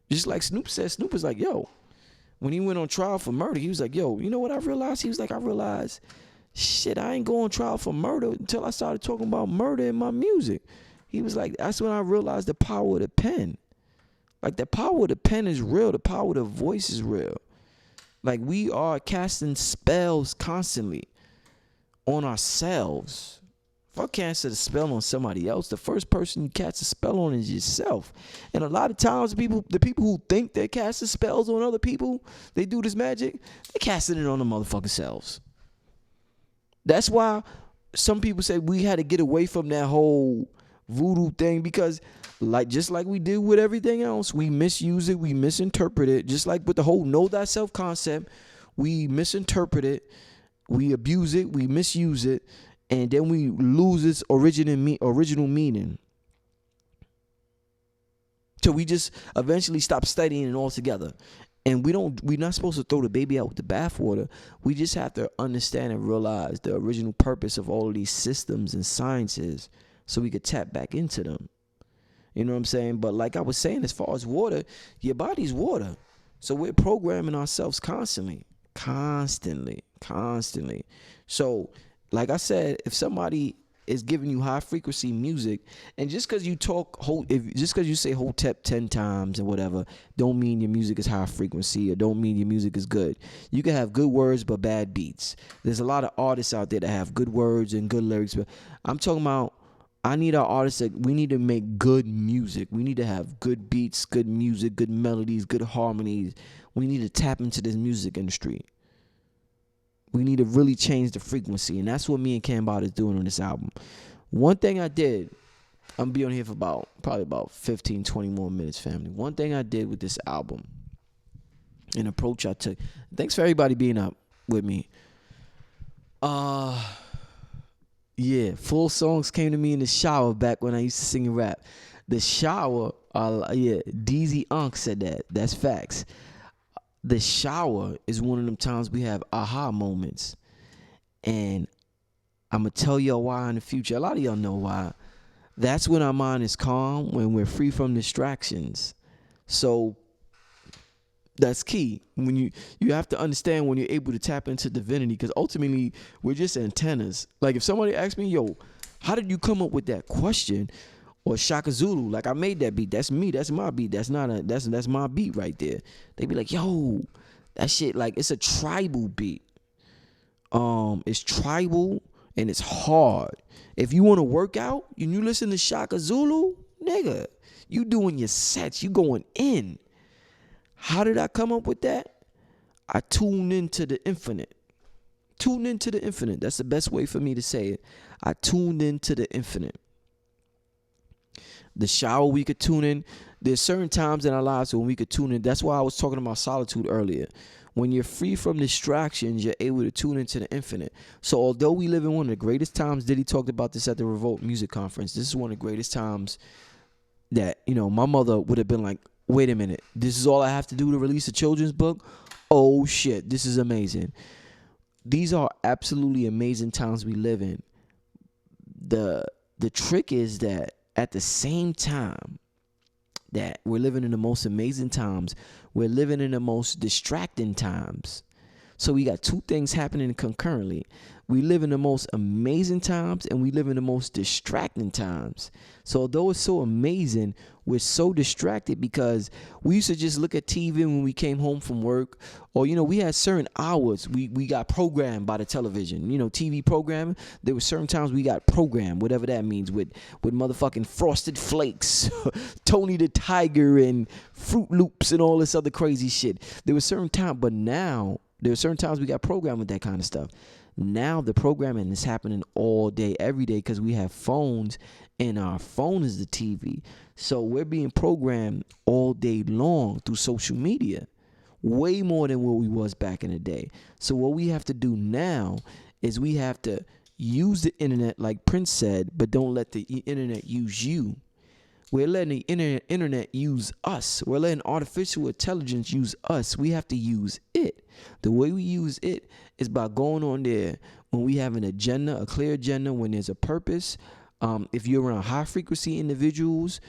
Just like Snoop said, Snoop was like, yo, when he went on trial for murder, he was like, yo, you know what I realized? He was like, I realized, shit, I ain't going on trial for murder until I started talking about murder in my music. He was like, that's when I realized the power of the pen. Like, the power of the pen is real. The power of the voice is real. Like, we are casting spells constantly on ourselves. If I cast a spell on somebody else, the first person you cast a spell on is yourself. And a lot of times, the people who think they're casting spells on other people, they do this magic, they casting it on the motherfucking selves. That's why some people say we had to get away from that whole voodoo thing, because just like we do with everything else, we misuse it, we misinterpret it. Just like with the whole know thyself concept, we misinterpret it, we abuse it, we misuse it, and then we lose its original meaning. So we just eventually stop studying it altogether. And we're not supposed to throw the baby out with the bathwater. We just have to understand and realize the original purpose of all of these systems and sciences, so we could tap back into them. You know what I'm saying? But like I was saying, as far as water, your body's water. So we're programming ourselves constantly. So, like I said, if somebody is giving you high frequency music, and just because you say Hotep 10 times and whatever, don't mean your music is high frequency, or don't mean your music is good. You can have good words but bad beats. There's a lot of artists out there that have good words and good lyrics, but I'm talking about, I need our artists we need to make good music. We need to have good beats, good music, good melodies, good harmonies. We need to tap into this music industry. We need to really change the frequency, and that's what me and Cambot is doing on this album. One thing I did, I'm gonna be on here for probably about 15, 20 more minutes, family. One thing I did with this album, an approach I took. Thanks for everybody being up with me. Yeah, full songs came to me in the shower back when I used to sing and rap. The shower, DZ Unk said that. That's facts. The shower is one of them times we have aha moments. And I'm going to tell y'all why in the future. A lot of y'all know why. That's when our mind is calm, when we're free from distractions. So that's key. When you have to understand when you're able to tap into divinity, because ultimately we're just antennas. Like if somebody asks me, yo, how did you come up with that question? Or Shaka Zulu, like I made that beat. That's me. That's my beat. That's my beat right there. They be like, yo, that shit, like it's a tribal beat. It's tribal and it's hard. If you want to work out and you listen to Shaka Zulu, nigga, you doing your sets. You going in. How did I come up with that? I tuned into the infinite. That's the best way for me to say it. I tuned into the infinite. The shower, we could tune in. There's certain times in our lives when we could tune in. That's why I was talking about solitude earlier. When you're free from distractions, you're able to tune into the infinite. So although we live in one of the greatest times, Diddy talked about this at the Revolt music conference. This is one of the greatest times that, my mother would have been like, wait a minute, this is all I have to do to release a children's book? Oh shit, this is amazing. These are absolutely amazing times we live in. The trick is that at the same time that we're living in the most amazing times, we're living in the most distracting times. So we got two things happening concurrently. We live in the most amazing times and we live in the most distracting times. So although it's so amazing, we're so distracted because we used to just look at TV when we came home from work, or, we had certain hours we got programmed by the television, TV programming. There were certain times we got programmed, whatever that means, with motherfucking Frosted Flakes, Tony the Tiger and Fruit Loops and all this other crazy shit. There was certain time, but now there are certain times we got programmed with that kind of stuff. Now the programming is happening all day, every day, because we have phones and our phone is the TV. So we're being programmed all day long through social media, way more than what we was back in the day. So what we have to do now is we have to use the internet like Prince said, but don't let the internet use you. We're letting the internet use us. We're letting artificial intelligence use us. We have to use it. The way we use it is by going on there when we have an agenda, a clear agenda, when there's a purpose. If you're around high frequency individuals,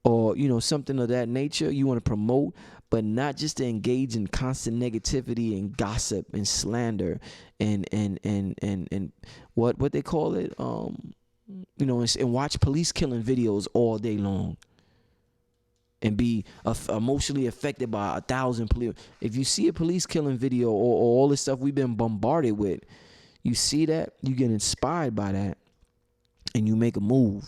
or something of that nature you want to promote, but not just to engage in constant negativity and gossip and slander and what they call it, and watch police killing videos all day long and be emotionally affected by 1,000 police. If you see a police killing video or all this stuff we've been bombarded with, you see that, you get inspired by that, and you make a move.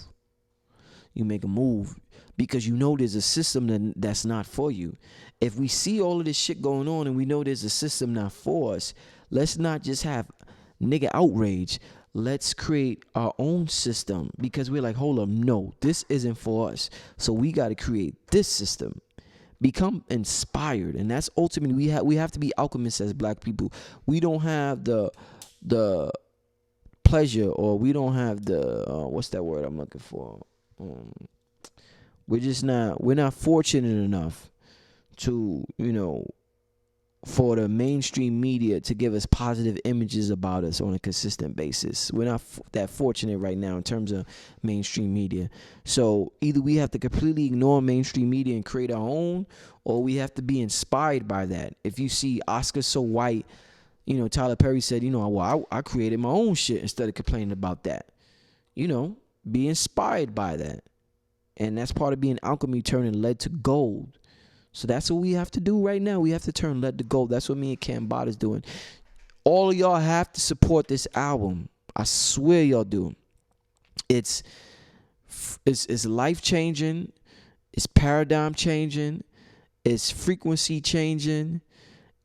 You make a move because there's a system that's not for you. If we see all of this shit going on and we know there's a system not for us, let's not just have nigga outrage. Let's create our own system, because we're like, hold up, no, this isn't for us. So we got to create this system. Become inspired, and that's ultimately we have to be alchemists as black people. We don't have the pleasure, or we don't have the what's that word I'm looking for? We're not fortunate enough to, for the mainstream media to give us positive images about us on a consistent basis. We're not that fortunate right now in terms of mainstream media. So either we have to completely ignore mainstream media and create our own, or we have to be inspired by that. If you see Oscar So White, Tyler Perry said, well, I created my own shit instead of complaining about that. Be inspired by that. And that's part of being alchemy, turning lead to gold. So that's what we have to do right now. We have to turn lead to gold. That's what me and Cam Bot is doing. All of y'all have to support this album. I swear y'all do. It's life changing. It's paradigm changing. It's frequency changing.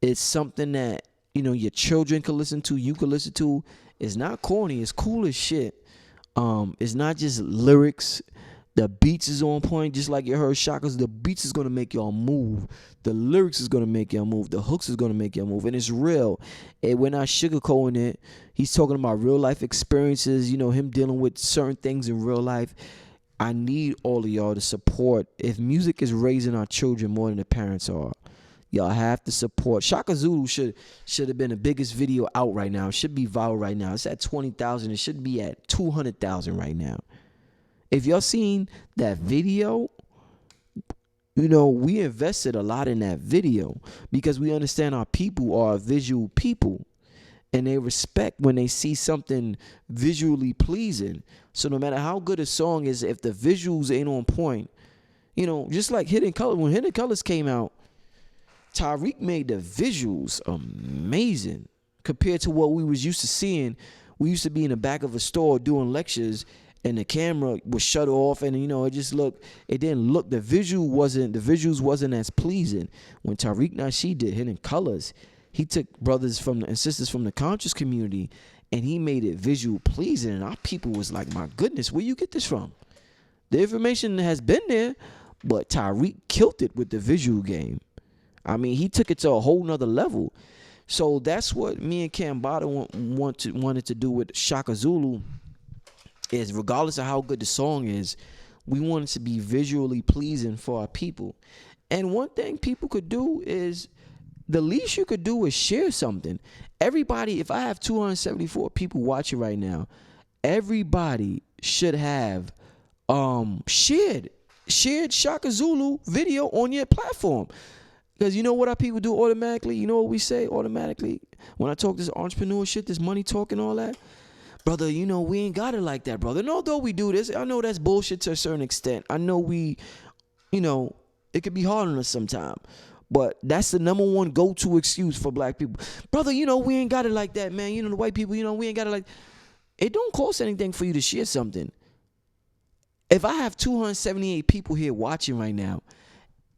It's something that, your children can listen to. You can listen to. It's not corny. It's cool as shit. It's not just lyrics. The beats is on point, just like you heard Shaka's. The beats is going to make y'all move. The lyrics is going to make y'all move. The hooks is going to make y'all move. And it's real. And we're not sugarcoating it. He's talking about real life experiences, him dealing with certain things in real life. I need all of y'all to support. If music is raising our children more than the parents are, y'all have to support. Shaka Zulu should have been the biggest video out right now. It should be viral right now. It's at 20,000. It should be at 200,000 right now. If y'all seen that video, we invested a lot in that video because we understand our people are visual people, and they respect when they see something visually pleasing. So no matter how good a song is, if the visuals ain't on point, just like Hidden Colors. When Hidden Colors came out, Tariq made the visuals amazing compared to what we was used to seeing. We used to be in the back of a store doing lectures, and the camera was shut off, and it didn't look, the visuals wasn't as pleasing. When Tariq Nasheed did Hidden Colors, he took brothers and sisters from the conscious community, and he made it visual pleasing, and our people was like, my goodness, where you get this from? The information has been there, but Tariq killed it with the visual game. I mean, he took it to a whole nother level. So that's what me and Cam Bada wanted to do with Shaka Zulu. Is regardless of how good the song is, we want it to be visually pleasing for our people. And one thing people could do is, the least you could do is share something. Everybody, if I have 274 people watching right now, everybody should have shared Shaka Zulu video on your platform. Because you know what our people do automatically? You know what we say automatically? When I talk this entrepreneur shit, this money talk and all that, brother, we ain't got it like that, brother. And although we do this, I know that's bullshit to a certain extent. I know it could be hard on us sometimes. But that's the number one go-to excuse for black people. Brother, we ain't got it like that, man. The white people, we ain't got it like. It don't cost anything for you to share something. If I have 278 people here watching right now,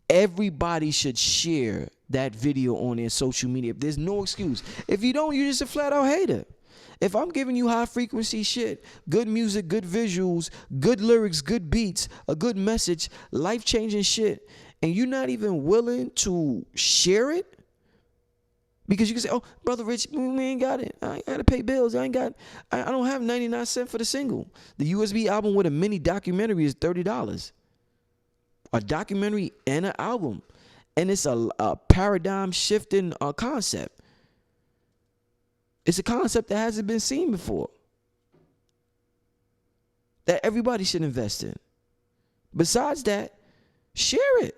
everybody should share that video on their social media. If there's no excuse. If you don't, you're just a flat-out hater. If I'm giving you high frequency shit, good music, good visuals, good lyrics, good beats, a good message, life-changing shit, and you're not even willing to share it, because you can say, oh, Brother Rich, we ain't got it. I got to pay bills. I don't have 99 cents for the single. The USB album with a mini documentary is $30. A documentary and an album. And it's a paradigm shifting concept. It's a concept that hasn't been seen before, that everybody should invest in. Besides that, Share it.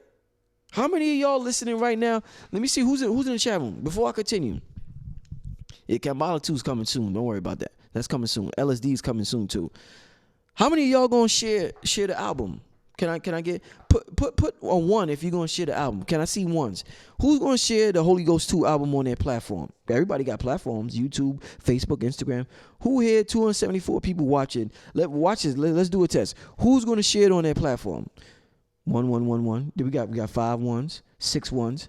How many of y'all listening right now? Let me see who's in the chat room before I continue. Yeah, Kambala 2 is coming soon. Don't worry about that. That's coming soon. LSD is coming soon too. How many of y'all gonna share the album? Can I get put a 1 if you're gonna share the album? Can I see ones? Who's gonna share the Holy Ghost 2 album on their platform? Everybody got platforms: YouTube, Facebook, Instagram. Who here? 274 people watching. Let's do a test. Who's gonna share it on their platform? 1 1 1 1. We got 5 ones, 6 ones.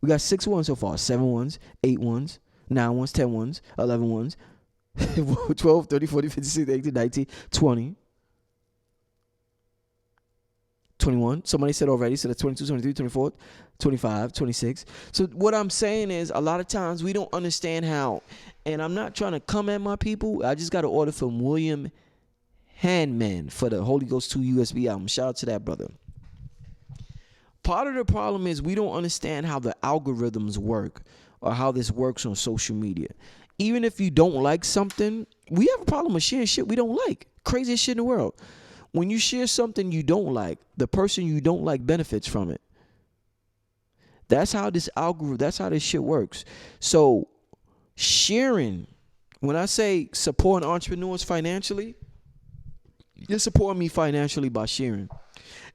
We got 6 ones so far. 7 ones, 8 ones, 9 ones, 10 ones, 11 ones, 12, 30, 40, 50, 60, 80, 90, 20. 21. Somebody said already. So that's 22, 23, 24, 25, 26. So what I'm saying is a lot of times we don't understand how, and I'm not trying to come at my people. I just got an order from William Handman for the Holy Ghost 2 USB album. Shout out to that brother. Part of the problem is we don't understand how the algorithms work or how this works on social media. Even if you don't like something, we have a problem with sharing shit we don't like. Craziest shit in the world. When you share something you don't like, the person you don't like benefits from it. That's how this shit works. So sharing, when I say supporting entrepreneurs financially, you're supporting me financially by sharing.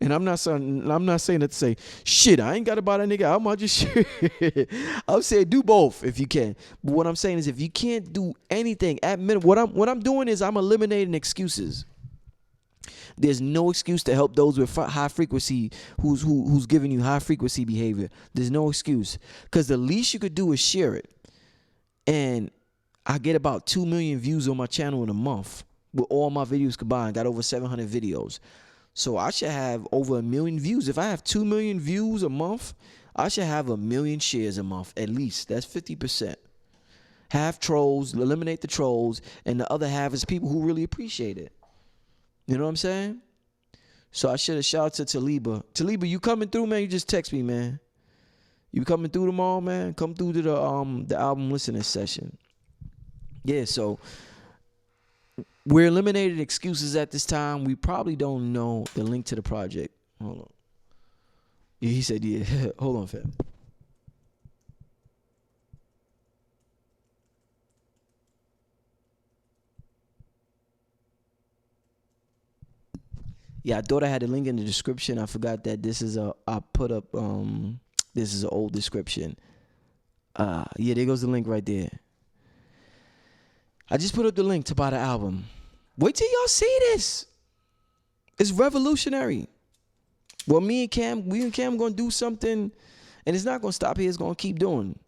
And I'm not saying that to say, shit, I ain't got to buy that nigga. I might just share. I'm saying do both if you can. But what I'm saying is if you can't do anything at minimum, what I'm doing is I'm eliminating excuses. There's no excuse to help those with high frequency who's giving you high frequency behavior. There's no excuse, because the least you could do is share it. And I get about 2 million views on my channel in a month with all my videos combined. Got over 700 videos, so I should have over 1 million views. If I have 2 million views a month, I should have 1 million shares a month at least. That's 50%. Half trolls, eliminate the trolls, and the other half is people who really appreciate it. You know what I'm saying? So I should have shouted to Taliba. Taliba, you coming through, man? You just text me, man. You coming through tomorrow, man? Come through to the album listening session. Yeah, so we're eliminating excuses at this time. We probably don't know the link to the project. Hold on. Yeah, he said, yeah. Hold on, fam. Yeah, I thought I had a link in the description. I forgot that this is an old description. Yeah, there goes the link right there. I just put up the link to buy the album. Wait till y'all see this. It's revolutionary. Well, we and Cam gonna do something, and it's not gonna stop here. It's gonna keep doing.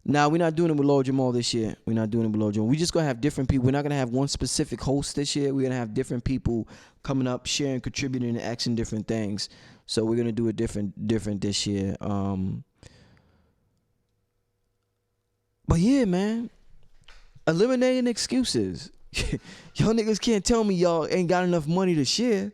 Now, we're not doing it with Lord Jamal this year. We're not doing it with Lord Jamal. We're just going to have different people. We're not going to have one specific host this year. We're going to have different people coming up, sharing, contributing, and asking different things. So we're going to do it different this year. But yeah, man. Eliminating excuses. Y'all niggas can't tell me y'all ain't got enough money to share.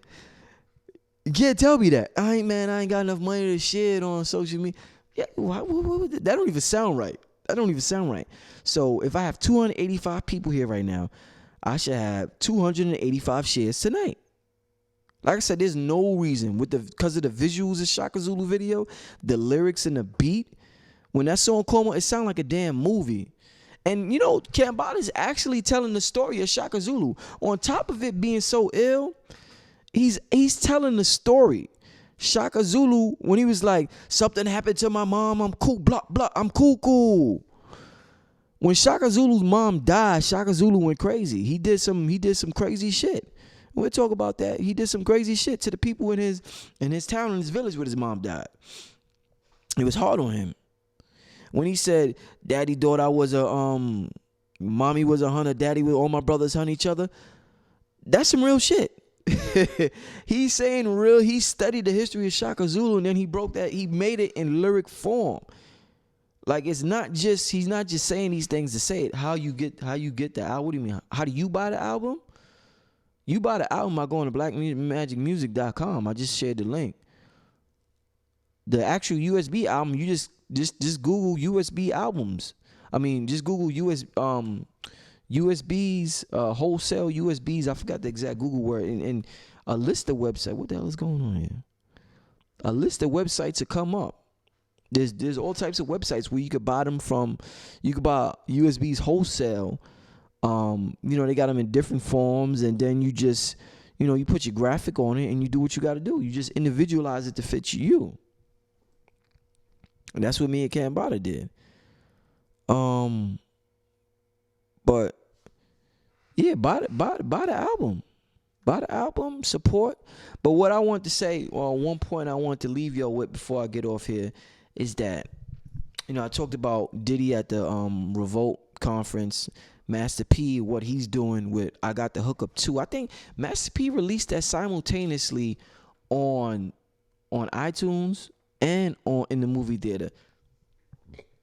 You can't tell me that. I ain't got enough money to share it on social media. Yeah, that don't even sound right. So if I have 285 people here right now, I should have 285 shares tonight. Like I said, there's no reason because of the visuals of Shaka Zulu video, the lyrics and the beat. When that song come on, it sounds like a damn movie. And you know, Kambada's actually telling the story of Shaka Zulu. On top of it being so ill, he's telling the story. Shaka Zulu, when he was like, something happened to my mom, I'm cool, blah, blah, I'm cool. When Shaka Zulu's mom died, Shaka Zulu went crazy. He did some crazy shit. We'll talk about that. He did some crazy shit to the people in his town, in his village where his mom died. It was hard on him. When he said, daddy thought I was mommy was a hunter, daddy with all my brothers hunt each other. That's some real shit. He's saying real. He studied the history of Shaka Zulu, and then he made it in lyric form. Like, he's not just saying these things to say it. How you get the album? What do you mean? How do you buy the album? You buy the album by going to blackmagicmusic.com. I just shared the link. The actual USB album, you just Google USB albums. I mean, just Google USBs, wholesale USBs. I forgot the exact Google word, and a list of website. What the hell is going on here? a list of websites to come up. There's all types of websites where you could buy them from. You could buy USBs wholesale. They got them in different forms, and then you just, you put your graphic on it and you do what you got to do. You just individualize it to fit you. And that's what me and Cambada did. But yeah, buy the album. Buy the album, support. But what I want to say, one point I want to leave y'all with before I get off here is that, I talked about Diddy at the Revolt conference, Master P, what he's doing with I Got the Hookup 2. I think Master P released that simultaneously on iTunes and in the movie theater.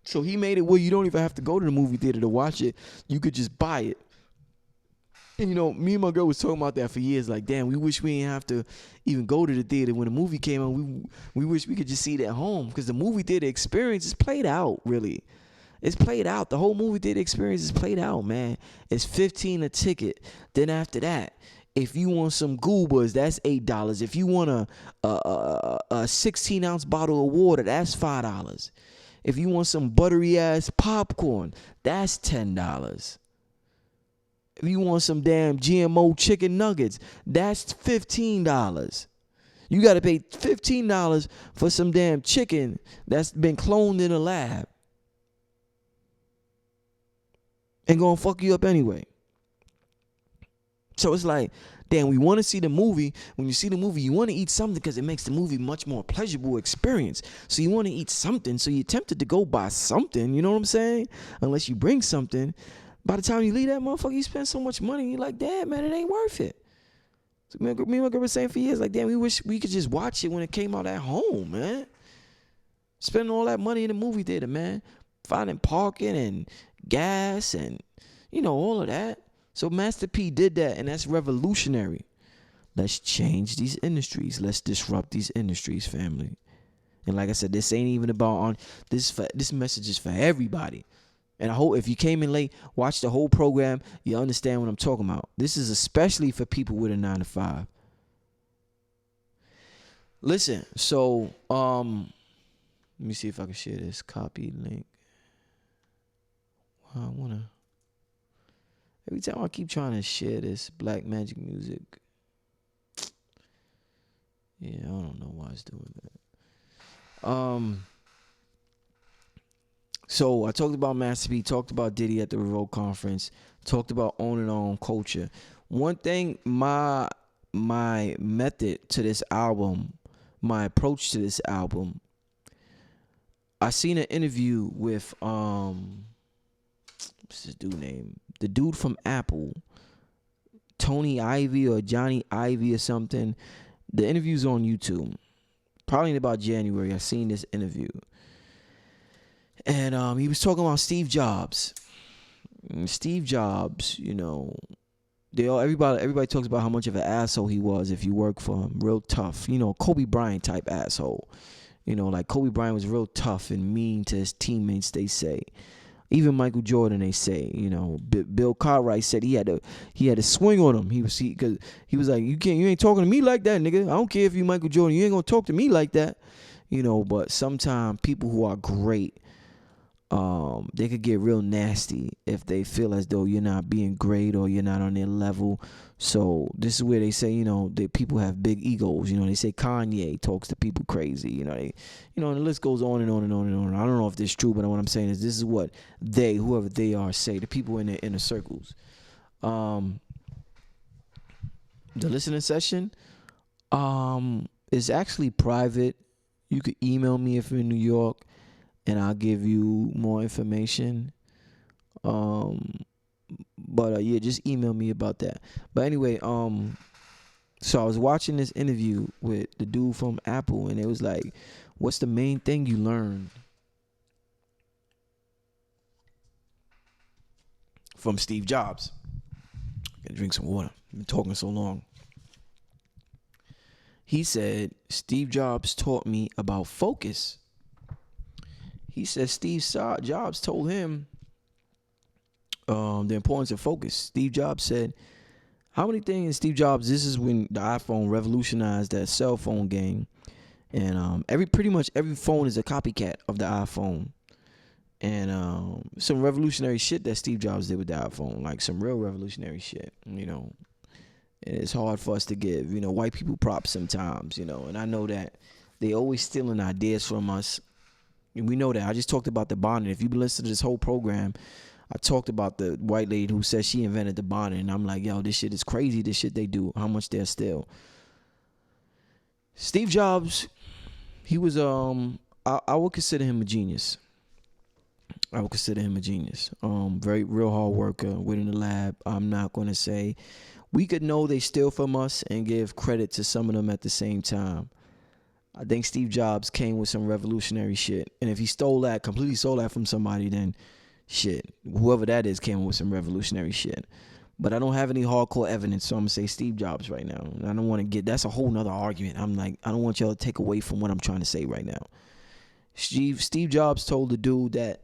So he made it where you don't even have to go to the movie theater to watch it. You could just buy it. And me and my girl was talking about that for years. Like, damn, we wish we didn't have to even go to the theater when the movie came out. We wish we could just see it at home, because the movie theater experience is played out, really. It's played out. The whole movie theater experience is played out, man. It's $15 a ticket. Then after that, if you want some goobers, that's $8. If you want a 16-ounce bottle of water, that's $5. If you want some buttery ass popcorn, that's $10. If you want some damn GMO chicken nuggets, that's $15. You got to pay $15 for some damn chicken that's been cloned in a lab and gonna fuck you up anyway. So it's like, damn, we want to see the movie. When you see the movie, you want to eat something because it makes the movie much more pleasurable experience. So you want to eat something. So you're tempted to go buy something. You know what I'm saying? Unless you bring something. By the time you leave that motherfucker, you spend so much money. You're like, damn, man, it ain't worth it. So me and my girl were saying for years, like, damn, we wish we could just watch it when it came out at home, man. Spending all that money in the movie theater, man. Finding parking and gas and, all of that. So Master P did that, and that's revolutionary. Let's change these industries. Let's disrupt these industries, family. And like I said, this ain't even about this message is for everybody. And I hope if you came in late, watch the whole program, you understand what I'm talking about. This is especially for people with a 9-to-5. Listen, so let me see if I can share this copy link. I wanna. Every time I keep trying to share this Black Magic music, yeah, I don't know why it's doing that. So I talked about Master P, talked about Diddy at the Revolt conference, talked about owning our own culture. One thing, my method to this album, my approach to this album, I seen an interview with what's his dude name? The dude from Apple, Tony Ivy or Johnny Ivy or something. The interview's on YouTube. Probably in about January, I seen this interview. And he was talking about Steve Jobs. And Steve Jobs, everybody talks about how much of an asshole he was if you work for him. Real tough. Kobe Bryant type asshole. Like Kobe Bryant was real tough and mean to his teammates, they say. Even Michael Jordan, they say, Bill Cartwright said he had to swing on him. He was like, you ain't talking to me like that, nigga. I don't care if you Michael Jordan, you ain't gonna talk to me like that, But sometimes people who are great, they could get real nasty if they feel as though you're not being great or you're not on their level. So this is where they say, that people have big egos. They say Kanye talks to people crazy. And the list goes on and on and on and on. I don't know if this is true, but what I'm saying is this is what whoever they are, say, the people in their inner circles. The listening session is actually private. You could email me if you're in New York, and I'll give you more information. But yeah, just email me about that. But anyway, so I was watching this interview with the dude from Apple, and it was like, what's the main thing you learned from Steve Jobs? Gotta drink some water. I've been talking so long. He said, Steve Jobs taught me about focus. He said Steve Jobs told him the importance of focus. Steve Jobs said, how many things, Steve Jobs, this is when the iPhone revolutionized that cell phone game. And pretty much every phone is a copycat of the iPhone. And some revolutionary shit that Steve Jobs did with the iPhone, like some real revolutionary shit, And it's hard for us to give, white people props sometimes, And I know that they always stealing ideas from us. And we know that. I just talked about the bonding. If you've been listening to this whole program, I talked about the white lady who said she invented the bonding. And I'm like, yo, this shit is crazy, this shit they do, how much they're steal. Steve Jobs, he was, I would consider him a genius. Very real hard worker within the lab. I'm not going to say we could know they steal from us and give credit to some of them at the same time. I think Steve Jobs came with some revolutionary shit. And if he completely stole that from somebody, then shit, whoever that is came with some revolutionary shit. But I don't have any hardcore evidence, so I'm going to say Steve Jobs right now. I don't want to that's a whole nother argument. I don't want y'all to take away from what I'm trying to say right now. Steve Jobs told the dude that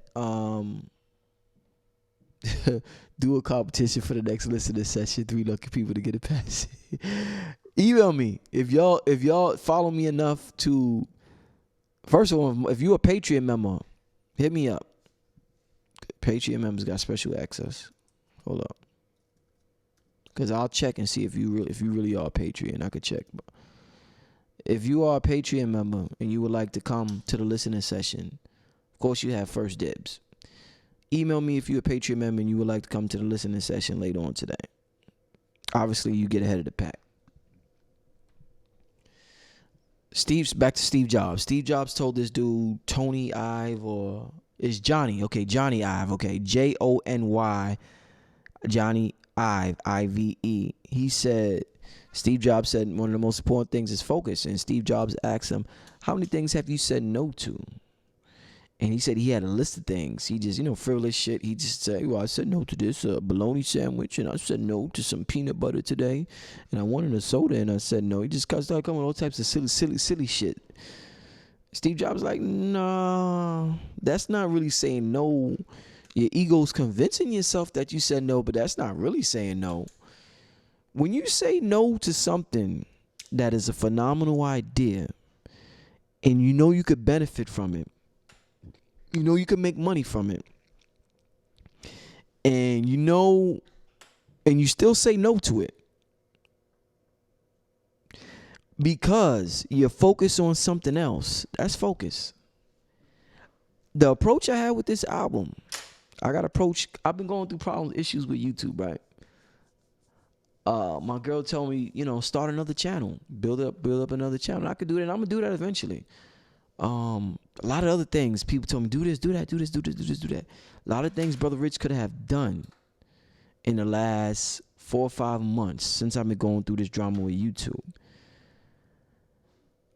do a competition for the next listener session. 3 lucky people to get a pass. Email me if y'all follow me enough to. First of all, if you a Patreon member, hit me up. Patreon members got special access. Hold up, because I'll check and see if you really are a Patreon. I could check. But if you are a Patreon member and you would like to come to the listening session, of course you have first dibs. Email me if you're a Patreon member and you would like to come to the listening session later on today. Obviously, you get ahead of the pack. Back to Steve Jobs. Steve Jobs told this dude, Tony Ive, or it's Johnny. Okay, Johnny Ive. Okay, Jony, Johnny Ive, Ive. He said, Steve Jobs said one of the most important things is focus. And Steve Jobs asked him, how many things have you said no to? And he said he had a list of things. He just, frivolous shit. He just said, well, I said no to this bologna sandwich, and I said no to some peanut butter today, and I wanted a soda, and I said no. He just started coming with all types of silly shit. Steve Jobs like, nah, that's not really saying no. Your ego's convincing yourself that you said no, but that's not really saying no. When you say no to something that is a phenomenal idea, and you could benefit from it, you can make money from it, and you still say no to it because you're focused on something else. That's focus. The approach I had with this album, I've been going through issues with YouTube, right? My girl told me, start another channel, build up another channel. I could do that, and I'm gonna do that eventually. A lot of other things, people told me, do this, do that, do this, do this, do this, do that. A lot of things Brother Rich could have done in the last 4 or 5 months since I've been going through this drama with YouTube.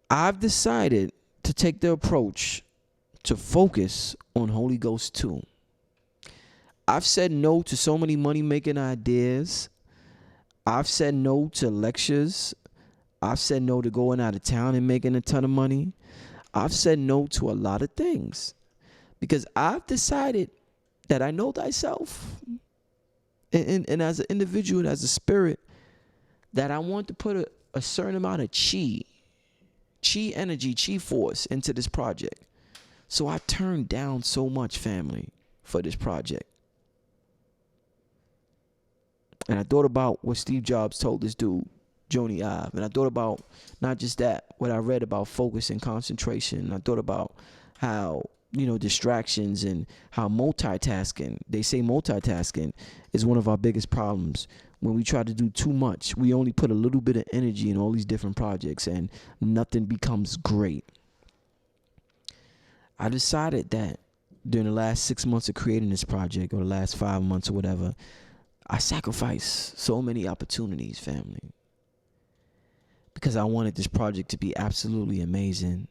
I've decided to take the approach to focus on Holy Ghost 2. I've said no to so many money-making ideas. I've said no to lectures. I've said no to going out of town and making a ton of money. I've said no to a lot of things because I've decided that I know thyself. And as an individual and as a spirit, that I want to put a certain amount of chi energy, chi force into this project. So I turned down so much, family, for this project. And I thought about what Steve Jobs told this dude, Jony Ive. And I thought about not just that, what I read about focus and concentration. And I thought about how, distractions and how they say multitasking is one of our biggest problems. When we try to do too much, we only put a little bit of energy in all these different projects and nothing becomes great. I decided that during the last 6 months of creating this project, or the last 5 months or whatever, I sacrificed so many opportunities, family, because I wanted this project to be absolutely amazing.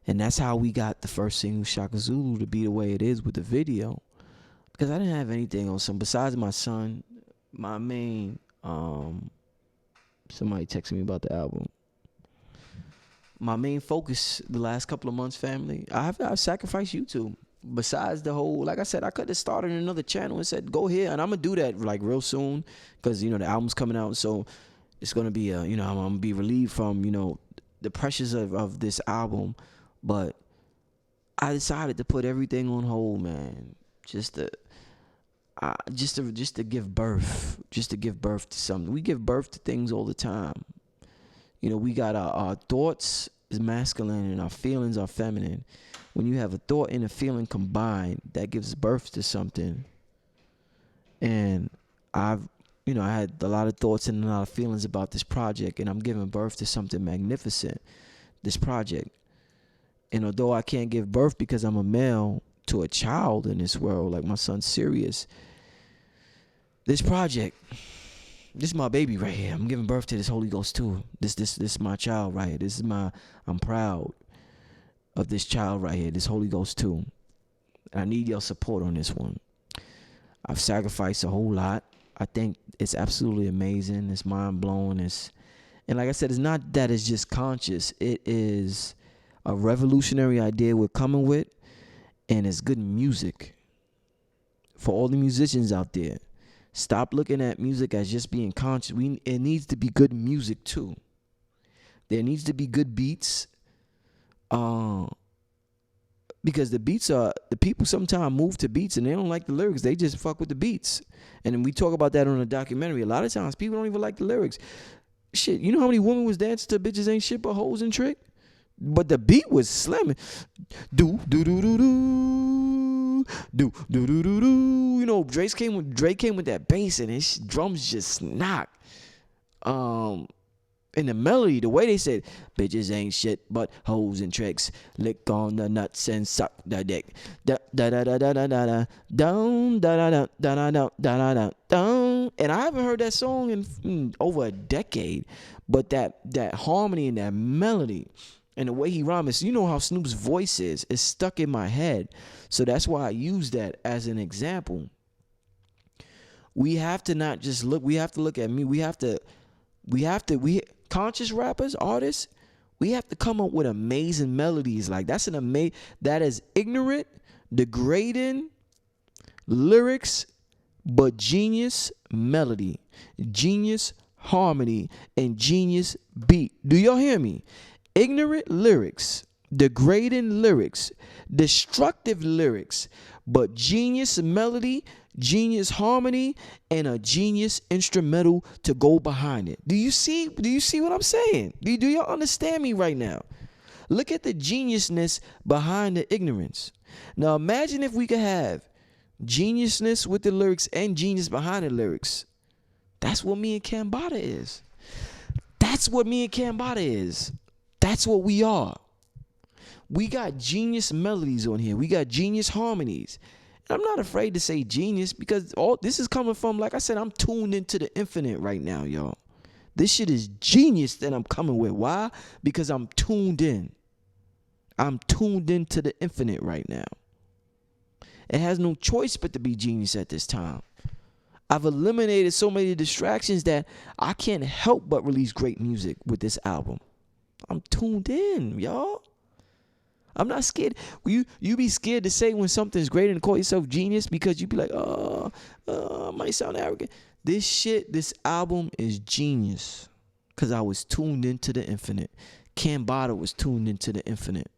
And that's how we got the first single, Shaka Zulu, to be the way it is with the video. Because I didn't have anything on some, besides my son, my main, somebody texted me about the album. My main focus the last couple of months, family, I've sacrificed YouTube. Besides the whole, like I said, I could have started another channel and said, go here. And I'm going to do that like real soon because, the album's coming out. So it's going to be, I'm going to be relieved from, the pressures of this album, but I decided to put everything on hold, man. Just to give birth, to something. We give birth to things all the time. You know, we got our thoughts is masculine and our feelings are feminine. When you have a thought and a feeling combined, that gives birth to something. And I had a lot of thoughts and a lot of feelings about this project, and I'm giving birth to something magnificent, this project. And although I can't give birth because I'm a male to a child in this world, like my son Sirius, this project, this is my baby right here. I'm giving birth to this Holy Ghost too. This is my child right here. I'm proud of this child right here, this Holy Ghost too. And I need your support on this one. I've sacrificed a whole lot. I think it's absolutely amazing. It's mind-blowing. And like I said, it's not that it's just conscious. It is a revolutionary idea we're coming with, and it's good music. For all the musicians out there, stop looking at music as just being conscious. It needs to be good music too. There needs to be good beats. Because the people sometimes move to beats and they don't like the lyrics. They just fuck with the beats. And then we talk about that on a documentary. A lot of times people don't even like the lyrics. Shit, you know how many women was dancing to Bitches Ain't Shit But Hoes and Trick? But the beat was slamming. Do do do do do do do do do do. You know, Drake came with that bass and his drums just knock. And the melody, the way they said, bitches ain't shit but hoes and tricks. Lick on the nuts and suck the dick. Da da da da da da da down da da da da da da da down. And I haven't heard that song in over a decade, but that harmony and that melody and the way he rhymes, you know how Snoop's voice is stuck in my head. So that's why I use that as an example. We have to not just look. We have to look at me. We conscious rappers, artists, we have to come up with amazing melodies. Like that is ignorant, degrading lyrics, but genius melody, genius harmony, and genius beat. Do y'all hear me? Ignorant lyrics, degrading lyrics, destructive lyrics, but genius melody, genius harmony, and a genius instrumental to go behind it. Do you see what I'm saying? Do y'all understand me right now? Look at the geniusness behind the ignorance. Now imagine if we could have geniusness with the lyrics and genius behind the lyrics. That's what me and Cambada is. That's what we are. We got genius melodies on here. We got genius harmonies. And I'm not afraid to say genius because all this is coming from, like I said, I'm tuned into the infinite right now, y'all. This shit is genius that I'm coming with. Why? Because I'm tuned in. I'm tuned into the infinite right now. It has no choice but to be genius at this time. I've eliminated so many distractions that I can't help but release great music with this album. I'm tuned in, y'all. I'm not scared. You be scared to say when something's great and call yourself genius because you be like, I might sound arrogant. This album is genius because I was tuned into the infinite. Cambada was tuned into the infinite.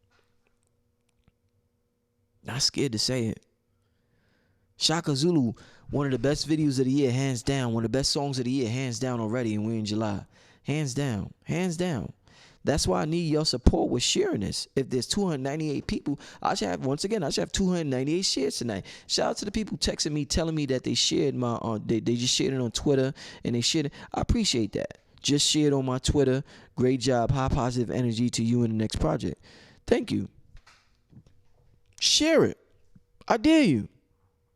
Not scared to say it. Shaka Zulu, one of the best videos of the year, hands down. One of the best songs of the year, hands down already, and we're in July. Hands down. That's why I need your support with sharing this. If there's 298 people, I should have 298 shares tonight. Shout out to the people texting me, telling me that they shared they just shared it on Twitter and they shared it. I appreciate that. Just shared on my Twitter. Great job. High positive energy to you in the next project. Thank you. Share it. I dare you.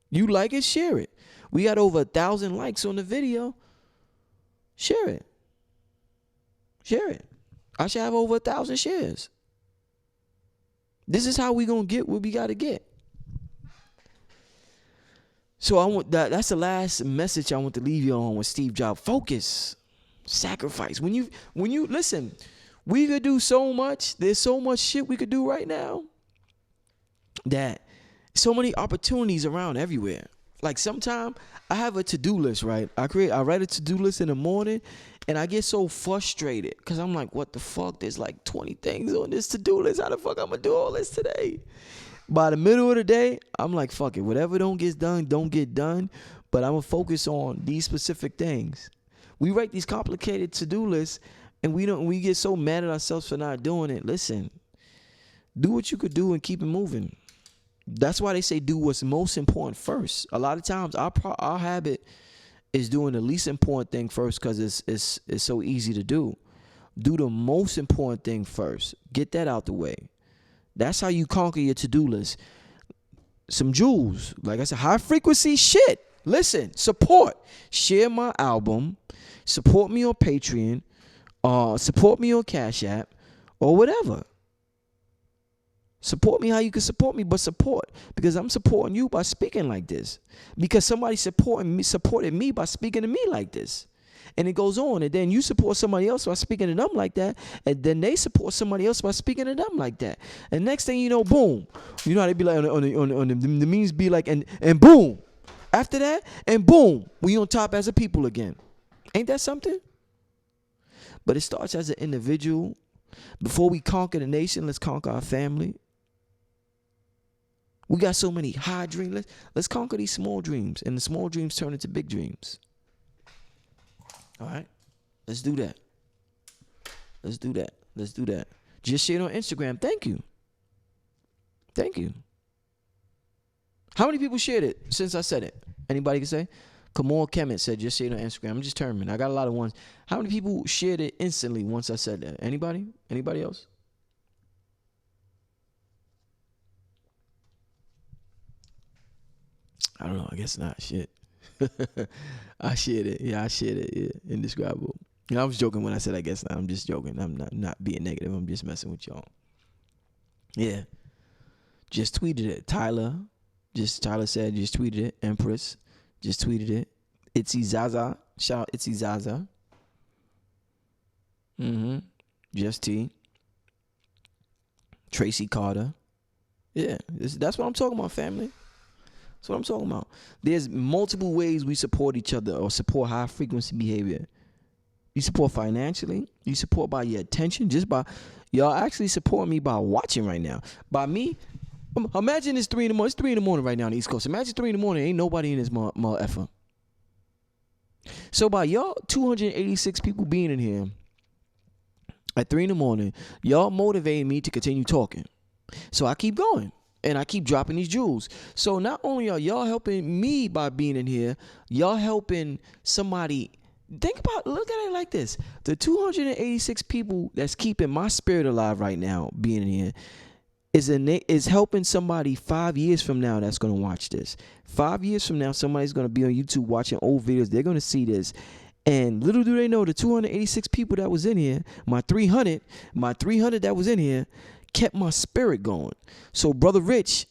You like it? Share it. We got over 1,000 likes on the video. Share it. I should have over 1,000 shares. This is how we gonna get what we gotta get. So I want that's the last message I want to leave you on with Steve Jobs. Focus. Sacrifice. When you listen, we could do so much. There's so much shit we could do right now that so many opportunities around everywhere. Like sometimes I have a to-do list, right? I write a to-do list in the morning And I get so frustrated because I'm like, what the fuck? There's like 20 things on this to-do list. How the fuck I'm going to do all this today? By the middle of the day, I'm like, fuck it. Whatever don't get done. But I'm going to focus on these specific things. We write these complicated to-do lists and we get so mad at ourselves for not doing it. Listen, do what you could do and keep it moving. That's why they say do what's most important first. A lot of times our habit is doing the least important thing first because it's so easy to do. Do the most important thing first. Get that out the way. That's how you conquer your to-do list. Some jewels. Like I said, high frequency shit. Listen, support. Share my album. Support me on Patreon. Support me on Cash App. Or whatever. Support me how you can support me, but support. Because I'm supporting you by speaking like this. Because somebody supported me by speaking to me like this. And it goes on. And then you support somebody else by speaking to them like that. And then they support somebody else by speaking to them like that. And next thing you know, boom. You know how they be like on the memes be like, and boom. After that, and boom. We on top as a people again. Ain't that something? But it starts as an individual. Before we conquer the nation, let's conquer our family. We got so many high dreams. Let's conquer these small dreams. And the small dreams turn into big dreams. All right? Let's do that. Let's do that. Let's do that. Just share it on Instagram. Thank you. Thank you. How many people shared it since I said it? Anybody can say? Kamal Kemet said just share it on Instagram. I'm just determined. I got a lot of ones. How many people shared it instantly once I said that? Anybody? Anybody else? I don't know. I guess not. Shit. I shared it. Yeah, I shared it. Yeah. Indescribable. You know, I was joking when I said I guess not. I'm just joking. I'm not being negative. I'm just messing with y'all. Yeah. Just tweeted it. Tyler said just tweeted it. Empress just tweeted it. Itzy Zaza. Shout out Itzy Zaza. Just T. Tracy Carter. Yeah. That's what I'm talking about, family. That's what I'm talking about. There's multiple ways we support each other or support high frequency behavior. You support financially. You support by your attention. Just by y'all actually support me by watching right now. By me, imagine it's 3 in the morning. It's 3 in the morning right now on the East Coast. Imagine 3 in the morning. Ain't nobody in this effort. So by y'all 286 people being in here at 3 in the morning, y'all motivating me to continue talking. So I keep going. And I keep dropping these jewels. So not only are y'all helping me by being in here, y'all helping somebody. Look at it like this. The 286 people that's keeping my spirit alive right now being in here is helping somebody 5 years from now that's going to watch this. 5 years from now, somebody's going to be on YouTube watching old videos. They're going to see this. And little do they know, the 286 people that was in here, my 300 that was in here, kept my spirit going. So Brother Rich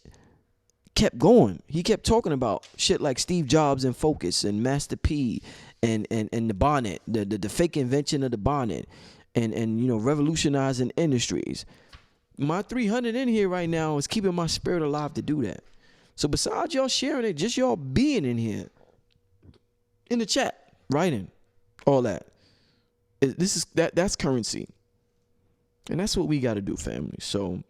kept going. He kept talking about shit like Steve Jobs and Focus and Master P and the bonnet, the fake invention of the bonnet and you know, revolutionizing industries. My 300 in here right now is keeping my spirit alive to do that. So besides y'all sharing it, just y'all being in here, in the chat, writing, all that. That's currency. And that's what we got to do, family. So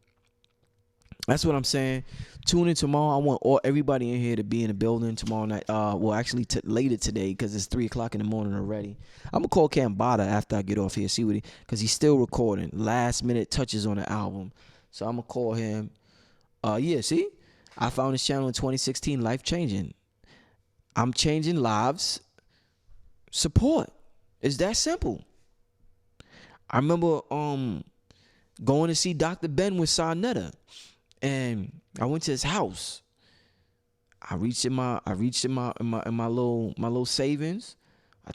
that's what I'm saying. Tune in tomorrow. I want everybody in here to be in the building tomorrow night. Well, actually later today because it's 3 o'clock in the morning already. I'm going to call Cambada after I get off here, see what because he's still recording. Last minute touches on the album. So I'm going to call him. Yeah, see? I found his channel in 2016, Life Changing. I'm changing lives. Support. It's that simple. I remember going to see Dr. Ben with Sarnetta, and I went to his house. I reached in my little savings. I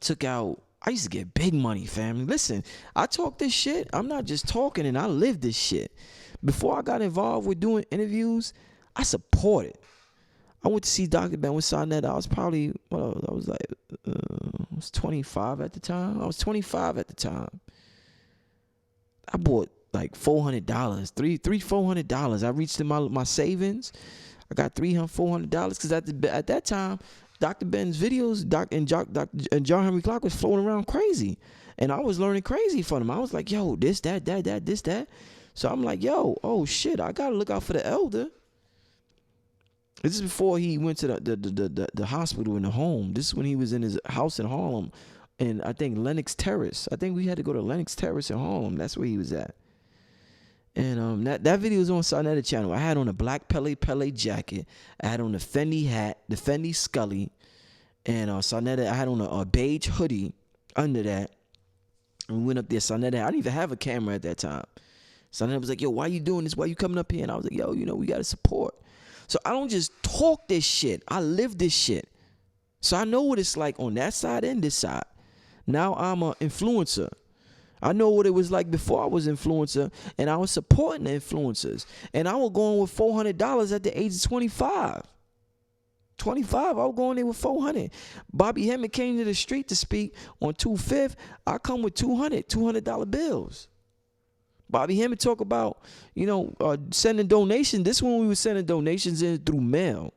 used to get big money, family. Listen, I talk this shit. I'm not just talking, and I live this shit. Before I got involved with doing interviews, I supported. I went to see Dr. Ben with Sarnetta. I was probably, I was 25 at the time. I bought like $400, $400. I reached in my savings. I got $300, $400 because at that time, Dr. Ben's videos, and John Henry Clark was floating around crazy. And I was learning crazy from him. I was like, yo, this, that, this, that. So I'm like, yo, oh shit, I gotta look out for the elder. This is before he went to the hospital in the home. This is when he was in his house in Harlem. And I think Lenox Terrace. I think we had to go to Lenox Terrace in Harlem. That's where he was at. And that video was on Sarnetta channel. I had on a black Pele jacket. I had on the Fendi hat, the Fendi Scully. And Sarnetta, I had on a beige hoodie under that. And we went up there. Sarnetta, I didn't even have a camera at that time. Sarnetta was like, yo, why you doing this? Why you coming up here? And I was like, yo, we got to support. So I don't just talk this shit. I live this shit. So I know what it's like on that side and this side. Now I'm an influencer. I know what it was like before I was influencer, and I was supporting the influencers. And I was going with $400 at the age of 25. 25, I was going there with $400. Bobby Hemmett came to the street to speak on 2/5. I come with $200 bills. Bobby Hemmett talk about, sending donations. This one we were sending donations in through mail.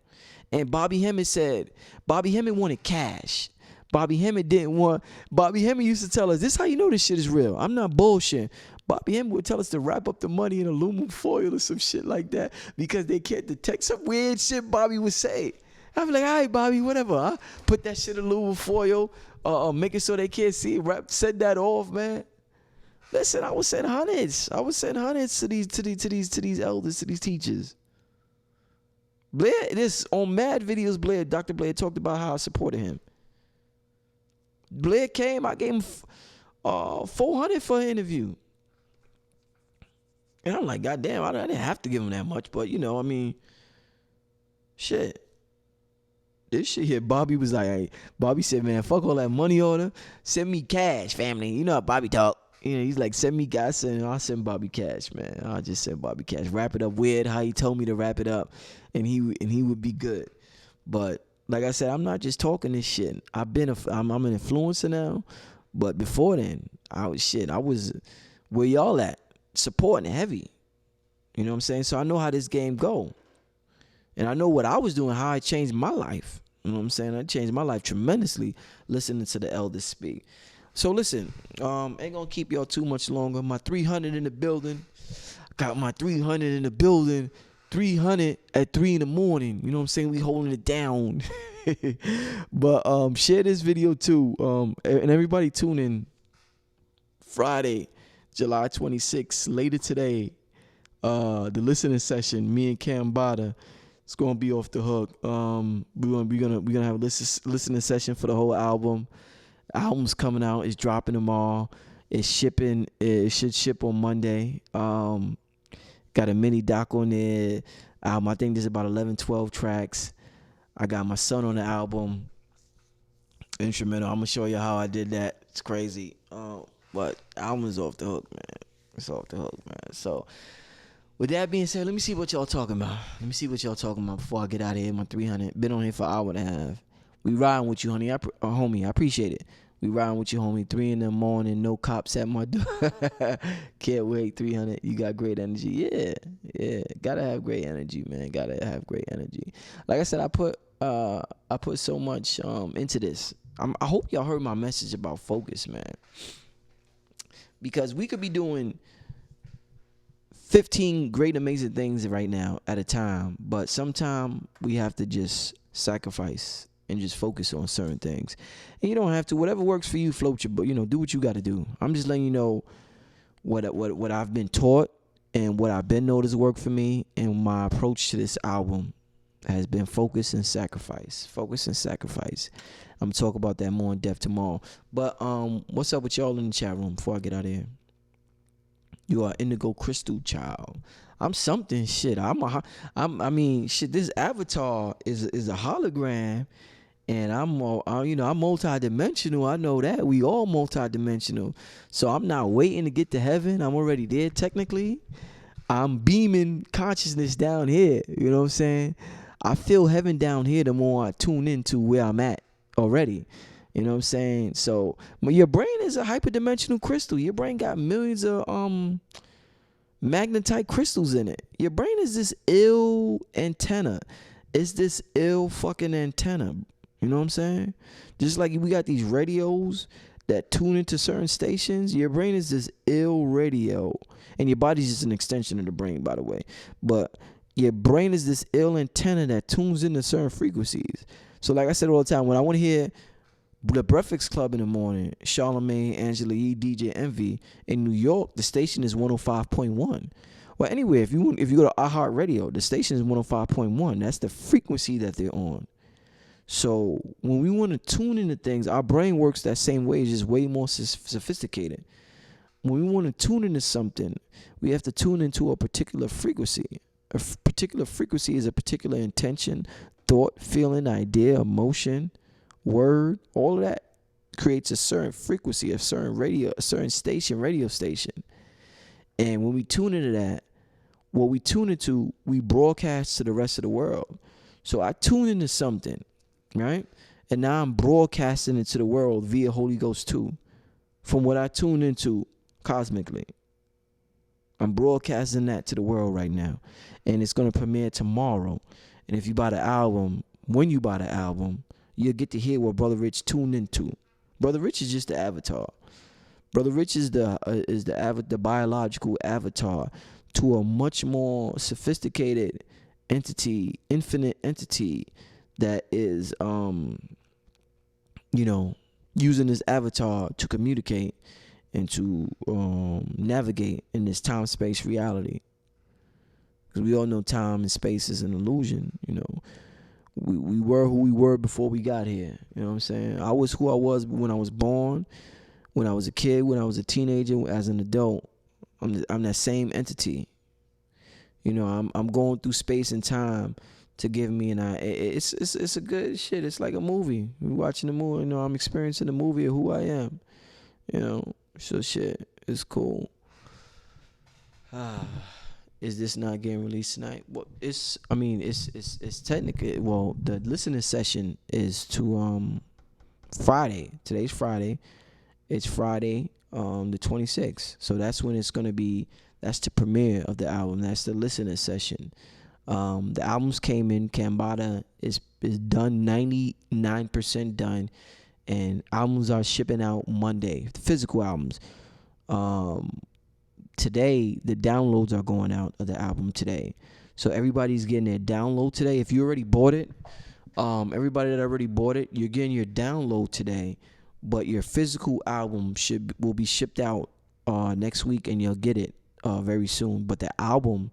And Bobby Hemmett wanted cash. Bobby Hemmett used to tell us, this is how you know this shit is real. I'm not bullshitting. Bobby Hemmett would tell us to wrap up the money in aluminum foil or some shit like that because they can't detect some weird shit Bobby would say. I'd be like, all right, Bobby, whatever. Huh? Put that shit in aluminum foil, make it so they can't see it. Send that off, man. Listen, I was sending hundreds. To these elders, to these teachers. Blair, this on Mad Videos, Dr. Blair talked about how I supported him. Blair came, I gave him $400 for an interview. And I'm like, God damn, I didn't have to give him that much, but shit. This shit here, Bobby was like, hey, Bobby said, man, fuck all that money order. Send me cash, family. You know how Bobby talk. He's like, send me cash, and I'll send Bobby cash, man. I'll just send Bobby cash. Wrap it up weird how he told me to wrap it up, and he would be good. But like I said, I'm not just talking this shit. I'm an influencer now, but before then, I was where y'all at, supporting heavy. You know what I'm saying? So I know how this game go, and I know what I was doing, how I changed my life. You know what I'm saying? I changed my life tremendously listening to the elders speak. So listen, ain't gonna keep y'all too much longer. My 300 in the building. Got my 300 in the building. 300 at 3 in the morning. You know what I'm saying? We holding it down. But share this video too. And everybody tune in Friday, July 26th, later today. The listening session, me and Cam Bada, it's gonna be off the hook. We're gonna have a listening session for the whole album. Album's coming out. It's dropping tomorrow. It's shipping. It should ship on Monday. Got a mini doc on there. I think there's about 11, 12 tracks. I got my son on the album. Instrumental. I'm going to show you how I did that. It's crazy. But album is off the hook, man. It's off the hook, man. So, with that being said, let me see what y'all talking about. Before I get out of here. My 300. Been on here for an hour and a half. We riding with you, honey. Homie, I appreciate it. We riding with you, homie. 3 in the morning, no cops at my door. Can't wait, 300. You got great energy. Yeah. Gotta have great energy, man. Gotta have great energy. Like I said, I put so much into this. I hope y'all heard my message about focus, man. Because we could be doing 15 great, amazing things right now at a time. But sometimes we have to just sacrifice and just focus on certain things. And you don't have to. Whatever works for you, float your boat. Do what you got to do. I'm just letting you know what I've been taught and what I've been noticed work for me. And my approach to this album has been focus and sacrifice. Focus and sacrifice. I'm going to talk about that more in depth tomorrow. But what's up with y'all in the chat room before I get out of here? You are Indigo Crystal Child. I'm something. Shit. This avatar is a hologram. And I'm multidimensional. I know that. We all multidimensional. So I'm not waiting to get to heaven. I'm already there technically. I'm beaming consciousness down here. You know what I'm saying? I feel heaven down here the more I tune into where I'm at already. You know what I'm saying? So your brain is a hyperdimensional crystal. Your brain got millions of magnetite crystals in it. Your brain is this ill antenna. It's this ill fucking antenna. You know what I'm saying? Just like we got these radios that tune into certain stations, your brain is this ill radio, and your body's just an extension of the brain, by the way. But your brain is this ill antenna that tunes into certain frequencies. So like I said all the time, when I want to hear the Breakfast Club in the morning, Charlamagne, Angela Yee, DJ Envy in New York, the station is 105.1. Well, anyway, if you go to iHeartRadio, the station is 105.1. That's the frequency that they're on. So when we want to tune into things, our brain works that same way, it's just way more sophisticated. When we want to tune into something, we have to tune into a particular frequency. A particular frequency is a particular intention, thought, feeling, idea, emotion, word. All of that creates a certain frequency, a certain radio station. And when we tune into that, what we tune into, we broadcast to the rest of the world. So I tune into something, right? And now I'm broadcasting it to the world via Holy Ghost 2 from what I tuned into cosmically. I'm broadcasting that to the world right now. And it's going to premiere tomorrow. And if you buy the album, when you buy the album, you'll get to hear what Brother Rich tuned into. Brother Rich is just the avatar. Brother Rich is the biological avatar to a much more sophisticated entity, infinite entity that is, using this avatar to communicate and to navigate in this time-space reality. Because we all know time and space is an illusion, We were who we were before we got here. You know what I'm saying? I was who I was when I was born, when I was a kid, when I was a teenager, as an adult. I'm that same entity. I'm going through space and time to give me it's a good shit. It's like a movie. We're watching a movie. I'm experiencing the movie of who I am. So shit, it's cool. Is this not getting released tonight? Well, it's technically, well, the listening session is to Friday. Today's Friday. It's Friday, the 26th. So that's when it's gonna be. That's the premiere of the album. That's the listening session. The albums came in. Cambada is done, 99% done, and albums are shipping out Monday. The physical albums. Today, the downloads are going out of the album today. So everybody's getting their download today. If you already bought it, everybody that already bought it, you're getting your download today. But your physical album will be shipped out next week, and you'll get it very soon. But the album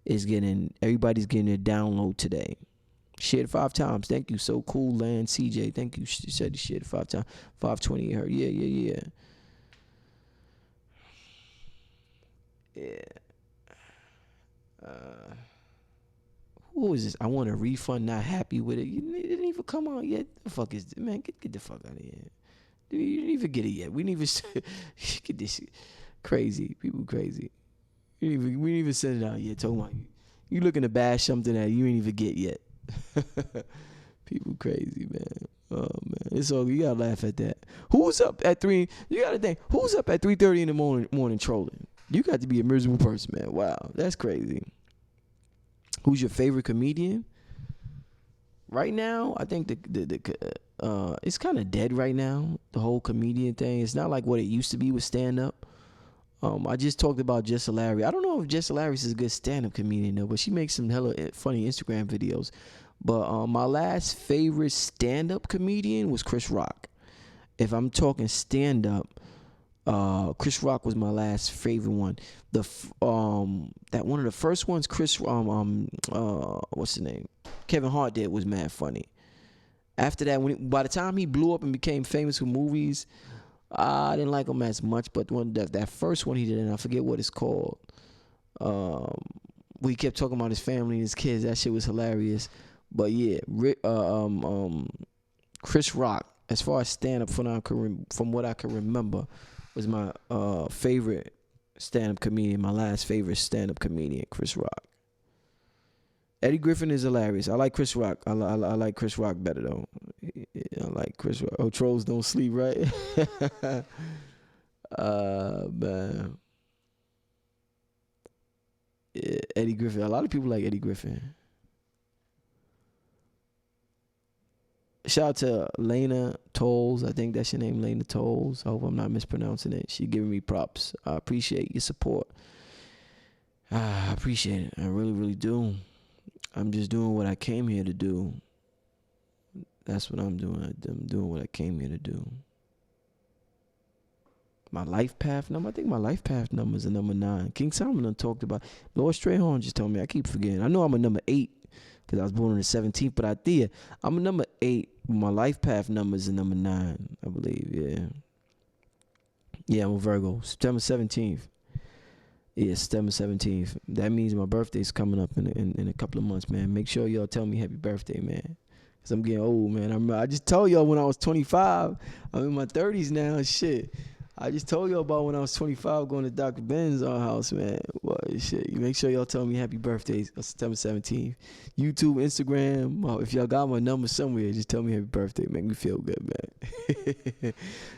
everybody's getting their download today. Shared 5 times. Thank you. So cool, Land CJ. Thank you. You said you shared 5 times. 520 her. Yeah. Yeah. Who is this? I want a refund. Not happy with it. It didn't even come out yet. The fuck is this? Man? Get the fuck out of here. Dude, you didn't even get it yet. We didn't even get this shit. Crazy. People crazy. We didn't even send it out yet. Talking about you looking to bash something that you ain't even get yet. People crazy, man. Oh man, it's all, you gotta laugh at that. Who's up at 3? You gotta think. Who's up at 3:30 in the morning trolling? You got to be a miserable person, man. Wow, that's crazy. Who's your favorite comedian? Right now, I think it's kind of dead right now. The whole comedian thing. It's not like what it used to be with stand up. I just talked about Jess Hilary. I don't know if Jess Hilary is a good stand-up comedian though, but she makes some hella funny Instagram videos. But my last favorite stand-up comedian was Chris Rock. If I'm talking stand-up, Chris Rock was my last favorite one. That one of the first ones, what's his name? Kevin Hart did was mad funny. After that, by the time he blew up and became famous for movies, I didn't like him as much. But that first one he did, and I forget what it's called. We kept talking about his family and his kids. That shit was hilarious. But yeah, Chris Rock, as far as stand up from what I can remember, was my favorite stand up comedian. My last favorite stand up comedian, Chris Rock. Eddie Griffin is hilarious. I like Chris Rock. I like Chris Rock better though. I like Chris Rock. Oh, trolls don't sleep, right? Man. Yeah, Eddie Griffin. A lot of people like Eddie Griffin. shout out to Lena Tolls. I think that's your name, Lena Tolls. I hope I'm not mispronouncing it. She giving me props. I appreciate your support. I appreciate it. I really, really do. I'm just doing what I came here to do. That's what I'm doing. I'm doing what I came here to do. My life path number. I think my life path number is a number 9. King Solomon done talked about. Lord Strayhorn just told me. I keep forgetting. I know I'm a number 8 because I was born on the 17th. But I'm a number 8. My life path number is a number 9, I believe. Yeah. Yeah, I'm a Virgo. September 17th. Yeah, September 17th. That means my birthday's coming up in a couple of months, man. Make sure y'all tell me happy birthday, man. Because I'm getting old, man. I just told y'all when I was 25. I'm in my 30s now. Shit. I just told y'all about when I was 25 going to Dr. Ben's house, man. What shit? You make sure y'all tell me happy birthdays on September 17th. YouTube, Instagram. If y'all got my number somewhere, just tell me happy birthday. Make me feel good, man.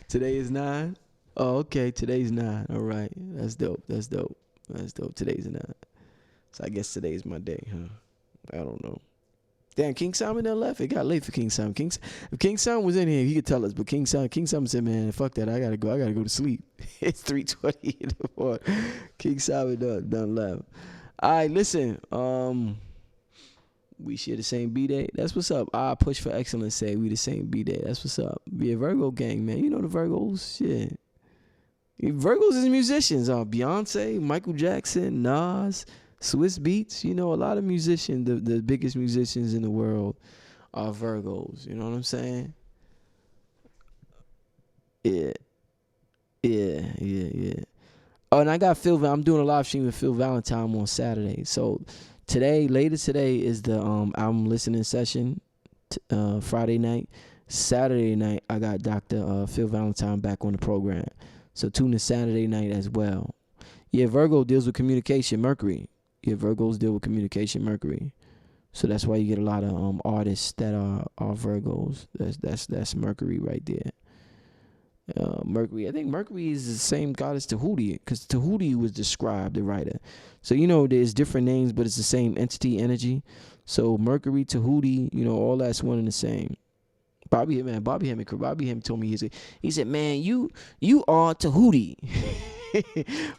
Today is 9. Oh, okay. Today's 9. All right. That's dope. Today's 9. So I guess today's my day, huh? I don't know. Damn, King Simon done left. It got late for King Simon. If King Simon was in here, he could tell us. But King Simon said, "Man, fuck that. I gotta go to sleep." It's 3:20 in the morning. King Simon done left. All right, listen. We share the same B-Day. That's what's up. I push for excellence. Say we the same B-Day. That's what's up. Be a Virgo gang, man. You know the Virgos. Shit. Virgos is musicians. Beyonce, Michael Jackson, Nas. Swiss Beats, a lot of musicians, the biggest musicians in the world are Virgos. You know what I'm saying? Yeah. Oh, and I got I'm doing a live stream with Phil Valentine on Saturday. So later today is the album listening session, Friday night. Saturday night, I got Dr. Phil Valentine back on the program. So tune in Saturday night as well. Yeah, Virgo deals with communication, Mercury. Yeah, Virgos deal with communication, Mercury. So that's why you get a lot of artists that are Virgos. That's Mercury right there. Mercury. I think Mercury is the same god as Tahuti, because Tahuti was described, the writer. So there's different names, but it's the same entity, energy. So Mercury, Tahuti, all that's one and the same. Bobby Hemming told me, he said, man, you are Tahuti.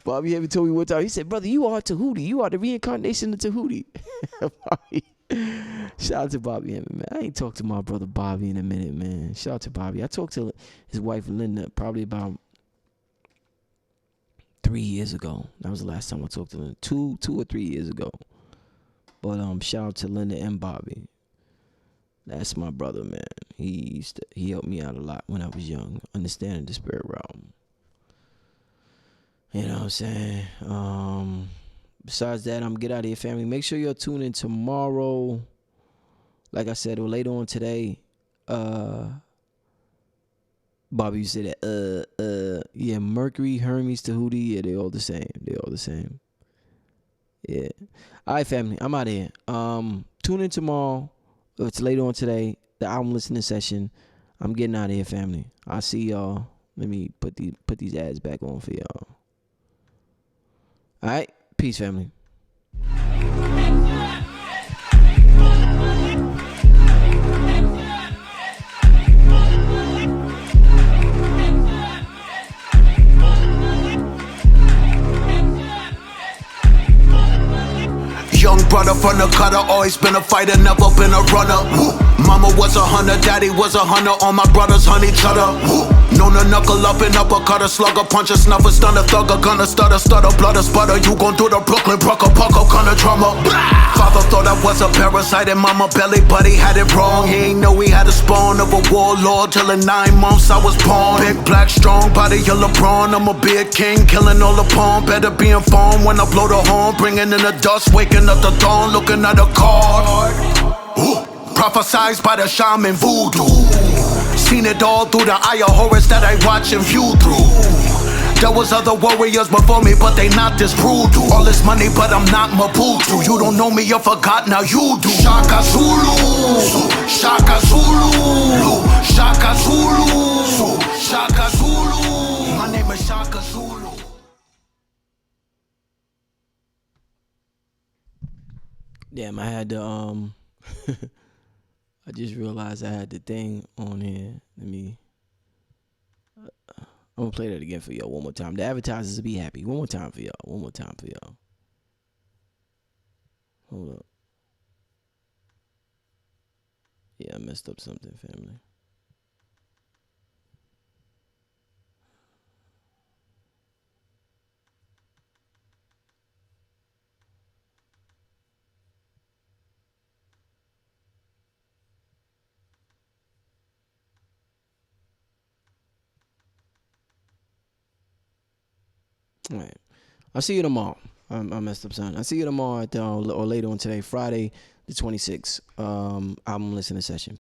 Bobby Hemming told me one time, he said, brother, you are Tahuti. You are the reincarnation of Tahuti. Shout out to Bobby Hemming, man. I ain't talked to my brother Bobby in a minute, man. Shout out to Bobby. I talked to his wife Linda probably about 3 years ago. That was the last time I talked to Linda. 2 or 3 years ago. But shout out to Linda and Bobby. That's my brother, man. He helped me out a lot when I was young, understanding the spirit realm. You know what I'm saying? Besides that, I'm get out of here, family. Make sure you're tuning in tomorrow. Like I said, or later on today. Bobby, you said that. Yeah, Mercury, Hermes, Tahuti. Yeah, they all the same. Yeah. All right, family. I'm out of here. Tune in tomorrow. It's later on today. The album listening session. I'm getting out of here, family. I'll see y'all. Let me put these ads back on for y'all. All right. Peace, family. Young brother from the gutter, always been a fighter, never been a runner. Woo. Mama was a hunter, daddy was a hunter, all my brothers hunt each other. Woo. Known to knuckle up and uppercut a slugger, punch a snuffer, stun a thugger, gonna stutter, blood a sputter. You gon' do the Brooklyn Brucker, Pucko, gonna drummer. Father thought I was a parasite in mama belly, but he had it wrong. He ain't know he had a spawn of a warlord till in 9 months I was born. Big, black, strong, body of LeBron. I'm a big king, killing all the pawn. Better be informed when I blow the horn, bringing in the dust, waking up the dawn, looking at a card. Ooh. Prophesized by the shaman voodoo. Seen it all through the eye of Horus that I watch and view through. There was other warriors before me, but they not this brutal. All this money, but I'm not Maputo. You don't know me, you forgot, now you do. Shaka Zulu, Shaka Zulu, Shaka Zulu, Shaka Zulu. My name is Shaka Zulu. Damn, I had to I just realized I had the thing on here. Let me. I'm gonna play that again for y'all one more time. The advertisers will be happy. One more time for y'all. One more time for y'all. Hold up. Yeah, I messed up something, family. All right. I'll see you tomorrow. I messed up something. I'll see you tomorrow or later on today, Friday the 26th. Album listening session.